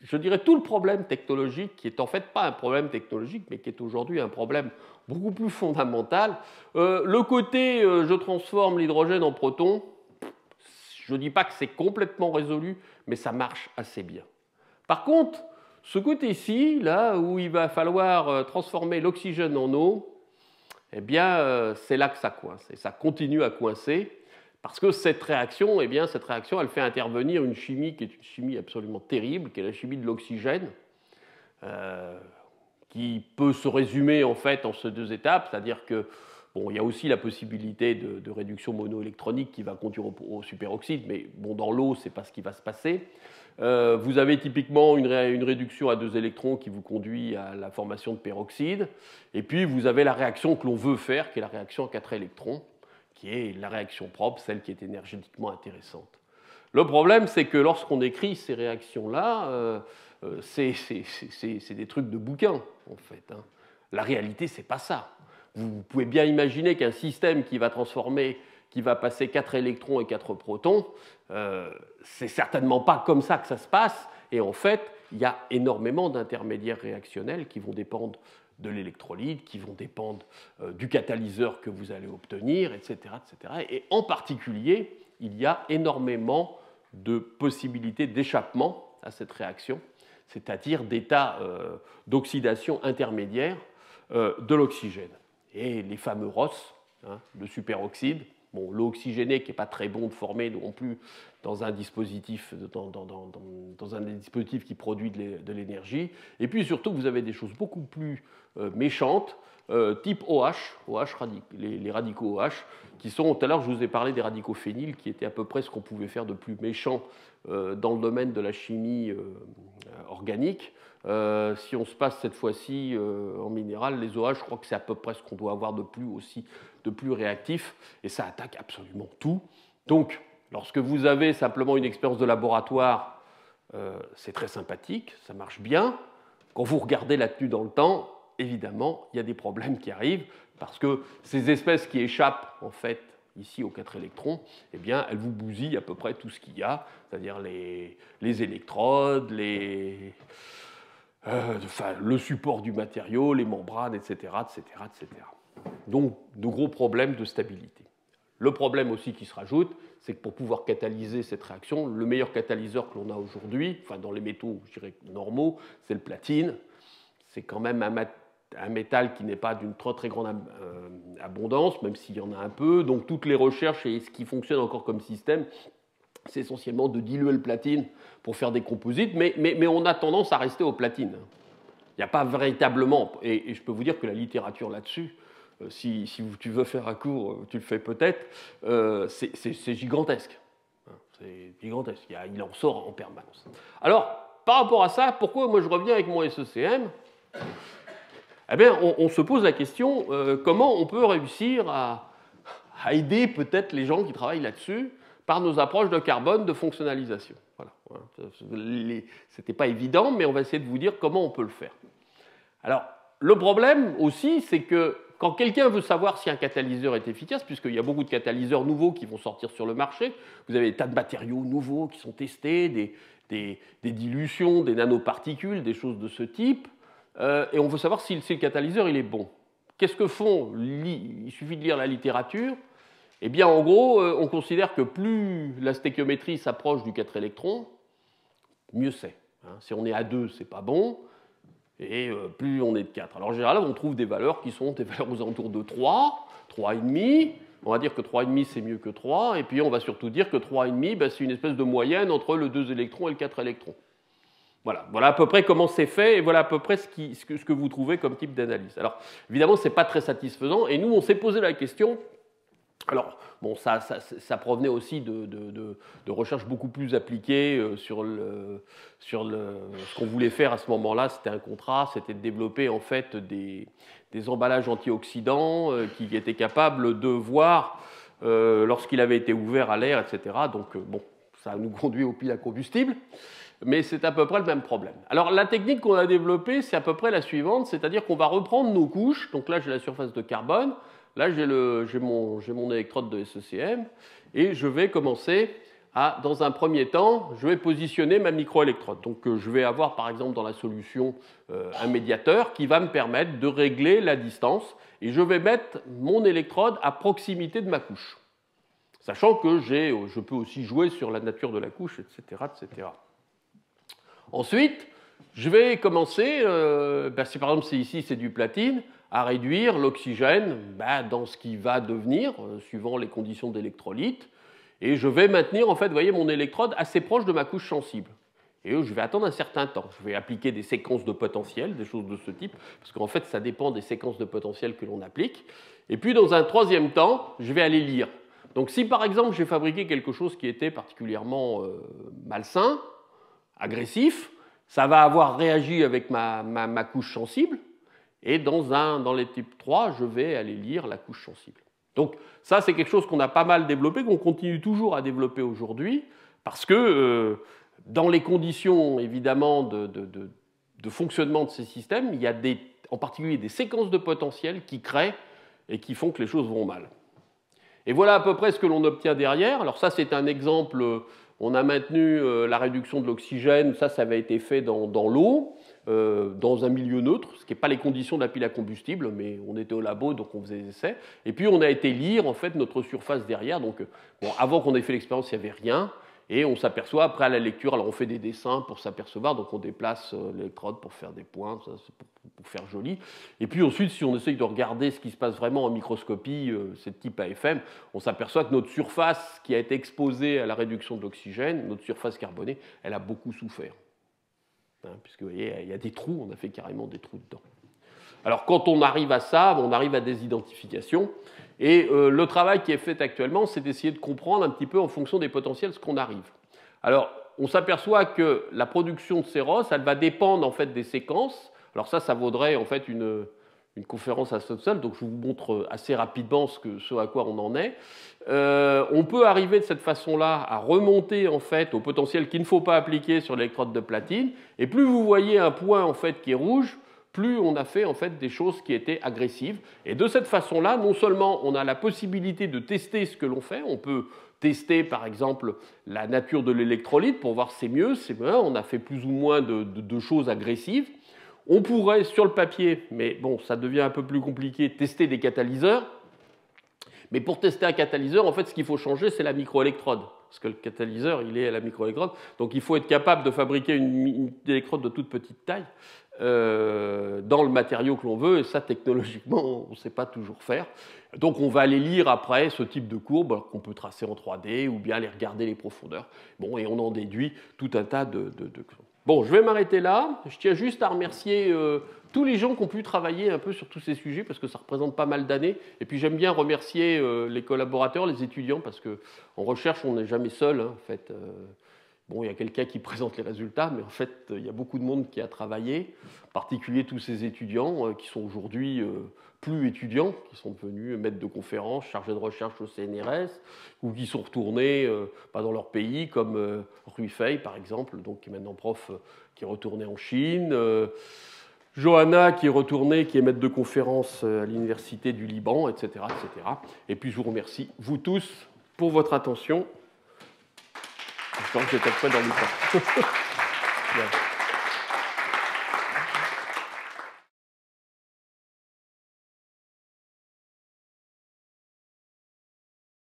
je dirais tout le problème technologique, qui est en fait pas un problème technologique, mais qui est aujourd'hui un problème beaucoup plus fondamental. Le côté je transforme l'hydrogène en protons, je ne dis pas que c'est complètement résolu, mais ça marche assez bien. Par contre, ce côté-ci, là où il va falloir transformer l'oxygène en eau, eh bien, c'est là que ça coince, et ça continue à coincer. Parce que cette réaction, elle fait intervenir une chimie qui est une chimie absolument terrible, qui est la chimie de l'oxygène, qui peut se résumer en fait en ces deux étapes, c'est-à-dire que bon, il y a aussi la possibilité de réduction monoélectronique qui va conduire au superoxyde, mais bon, dans l'eau, ce n'est pas ce qui va se passer. Vous avez typiquement une réduction à 2 électrons qui vous conduit à la formation de peroxyde, et puis vous avez la réaction que l'on veut faire, qui est la réaction à 4 électrons, qui est la réaction propre, celle qui est énergétiquement intéressante. Le problème, c'est que lorsqu'on écrit ces réactions-là, c'est des trucs de bouquin, en fait. Hein. La réalité, c'est pas ça. Vous pouvez bien imaginer qu'un système qui va passer 4 électrons et 4 protons, c'est certainement pas comme ça que ça se passe, et en fait, il y a énormément d'intermédiaires réactionnels qui vont dépendre de l'électrolyte, qui vont dépendre du catalyseur que vous allez obtenir, etc., etc. Et en particulier, il y a énormément de possibilités d'échappement à cette réaction, c'est-à-dire d'états d'oxydation intermédiaire de l'oxygène. Et les fameux ROS, hein, le superoxyde, bon, l'eau oxygénée qui n'est pas très bon de former non plus dans un dispositif, dans un dispositif qui produit de l'énergie. Et puis surtout, vous avez des choses beaucoup plus méchantes, type OH, les radicaux OH, qui sont, tout à l'heure je vous ai parlé des radicaux phényls, qui étaient à peu près ce qu'on pouvait faire de plus méchant dans le domaine de la chimie organique. Si on se passe cette fois-ci en minéral, les OH, je crois que c'est à peu près ce qu'on doit avoir de plus aussi, de plus réactif, et ça attaque absolument tout. Donc, lorsque vous avez simplement une expérience de laboratoire, c'est très sympathique, ça marche bien. Quand vous regardez la tenue dans le temps, évidemment, il y a des problèmes qui arrivent, parce que ces espèces qui échappent, en fait, ici aux 4 électrons, eh bien, elles vous bousillent à peu près tout ce qu'il y a, c'est-à-dire les électrodes, le support du matériau, les membranes, etc., etc., etc. Donc, de gros problèmes de stabilité. Le problème aussi qui se rajoute, c'est que pour pouvoir catalyser cette réaction, le meilleur catalyseur que l'on a aujourd'hui, enfin dans les métaux, je dirais normaux, c'est le platine. C'est quand même un métal qui n'est pas d'une très très grande abondance, même s'il y en a un peu. Donc toutes les recherches et ce qui fonctionne encore comme système, c'est essentiellement de diluer le platine pour faire des composites, mais on a tendance à rester au platine. Il n'y a pas véritablement, et je peux vous dire que la littérature là-dessus, si tu veux faire un cours, tu le fais peut-être, c'est gigantesque. C'est gigantesque, il en sort en permanence. Alors, par rapport à ça, pourquoi moi je reviens avec mon SECM? Eh bien, on se pose la question, comment on peut réussir à aider peut-être les gens qui travaillent là-dessus par nos approches de carbone de fonctionnalisation. Voilà. C'était pas évident, mais on va essayer de vous dire comment on peut le faire. Alors, le problème aussi, c'est que quand quelqu'un veut savoir si un catalyseur est efficace, puisqu'il y a beaucoup de catalyseurs nouveaux qui vont sortir sur le marché, vous avez des tas de matériaux nouveaux qui sont testés, des dilutions, des nanoparticules, des choses de ce type, et on veut savoir si le catalyseur il est bon. Qu'est-ce que font? Il suffit de lire la littérature. Eh bien, en gros, on considère que plus la stéchiométrie s'approche du 4 électrons, mieux c'est. Si on est à 2, c'est pas bon. Et plus on est de 4. Alors en général, on trouve des valeurs qui sont des valeurs aux alentours de 3, 3,5. On va dire que 3,5 c'est mieux que 3, et puis on va surtout dire que 3,5 ben, c'est une espèce de moyenne entre le 2 électrons et le 4 électrons. Voilà à peu près comment c'est fait, et voilà à peu près ce que vous trouvez comme type d'analyse. Alors évidemment, ce n'est pas très satisfaisant, et nous on s'est posé la question. Alors, bon, ça provenait aussi de recherches beaucoup plus appliquées sur ce qu'on voulait faire à ce moment-là. C'était un contrat, c'était de développer en fait des emballages antioxydants qui étaient capables de voir lorsqu'il avait été ouvert à l'air, etc. Donc, bon, ça nous conduit aux piles à combustible, mais c'est à peu près le même problème. Alors, la technique qu'on a développée, c'est à peu près la suivante, c'est-à-dire qu'on va reprendre nos couches. Donc là, j'ai la surface de carbone. Là, j'ai mon électrode de SECM et je vais commencer à, dans un premier temps, je vais positionner ma microélectrode. Donc, je vais avoir, par exemple, dans la solution, un médiateur qui va me permettre de régler la distance et je vais mettre mon électrode à proximité de ma couche. Sachant que je peux aussi jouer sur la nature de la couche, etc., etc. Ensuite, je vais commencer, si par exemple ici c'est du platine, à réduire l'oxygène dans ce qui va devenir, suivant les conditions d'électrolyte, et je vais maintenir en fait, vous voyez, mon électrode assez proche de ma couche sensible. Et je vais attendre un certain temps. Je vais appliquer des séquences de potentiel, des choses de ce type, parce qu'en fait, ça dépend des séquences de potentiel que l'on applique. Et puis, dans un troisième temps, je vais aller lire. Donc, si par exemple, j'ai fabriqué quelque chose qui était particulièrement malsain, agressif, ça va avoir réagi avec ma couche sensible, et dans les types 3, je vais aller lire la couche sensible. Donc ça, c'est quelque chose qu'on a pas mal développé, qu'on continue toujours à développer aujourd'hui, parce que dans les conditions, évidemment, de fonctionnement de ces systèmes, il y a en particulier des séquences de potentiel qui créent et qui font que les choses vont mal. Et voilà à peu près ce que l'on obtient derrière. Alors ça, c'est un exemple, on a maintenu la réduction de l'oxygène, ça avait été fait dans l'eau, dans un milieu neutre, ce qui n'est pas les conditions de la pile à combustible, mais on était au labo, donc on faisait des essais. Et puis on a été lire en fait notre surface derrière. Donc bon, avant qu'on ait fait l'expérience, il n'y avait rien. Et on s'aperçoit après à la lecture, alors on fait des dessins pour s'apercevoir, donc on déplace l'électrode pour faire des points, ça, c'est pour faire joli. Et puis ensuite, si on essaye de regarder ce qui se passe vraiment en microscopie, c'est de type AFM, on s'aperçoit que notre surface qui a été exposée à la réduction de l'oxygène, notre surface carbonée, elle a beaucoup souffert. Puisque vous voyez, il y a des trous, on a fait carrément des trous dedans. Alors, quand on arrive à ça, on arrive à des identifications. Et le travail qui est fait actuellement, c'est d'essayer de comprendre un petit peu en fonction des potentiels ce qu'on arrive. Alors, on s'aperçoit que la production de ces ROS, elle va dépendre en fait des séquences. Alors ça vaudrait en fait une conférence à ce seul, donc je vous montre assez rapidement ce à quoi on en est. On peut arriver de cette façon-là à remonter en fait au potentiel qu'il ne faut pas appliquer sur l'électrode de platine. Et plus vous voyez un point en fait qui est rouge, plus on a fait en fait des choses qui étaient agressives. Et de cette façon-là, non seulement on a la possibilité de tester ce que l'on fait, on peut tester par exemple la nature de l'électrolyte pour voir si c'est mieux, c'est bien, on a fait plus ou moins de choses agressives. On pourrait sur le papier, mais bon, ça devient un peu plus compliqué, tester des catalyseurs. Mais pour tester un catalyseur, en fait, ce qu'il faut changer, c'est la microélectrode. Parce que le catalyseur, il est à la microélectrode. Donc il faut être capable de fabriquer une électrode de toute petite taille dans le matériau que l'on veut. Et ça, technologiquement, on ne sait pas toujours faire. Donc on va aller lire après ce type de courbes qu'on peut tracer en 3D ou bien aller regarder les profondeurs. Bon, et on en déduit tout un tas de... Bon, je vais m'arrêter là. Je tiens juste à remercier tous les gens qui ont pu travailler un peu sur tous ces sujets parce que ça représente pas mal d'années. Et puis j'aime bien remercier les collaborateurs, les étudiants, parce qu'en recherche, on n'est jamais seul. Hein, en fait. Bon, il y a quelqu'un qui présente les résultats, mais en fait, il y a beaucoup de monde qui a travaillé, en particulier tous ces étudiants qui sont aujourd'hui plus étudiants, qui sont devenus maîtres de conférences, chargés de recherche au CNRS, ou qui sont retournés dans leur pays, comme Rui Fei, par exemple, donc, qui est maintenant prof, qui est retourné en Chine, Johanna, qui est retournée, qui est maître de conférence à l'Université du Liban, etc., etc. Et puis, je vous remercie, vous tous, pour votre attention. Je pense que j'étais prêt dans le temps.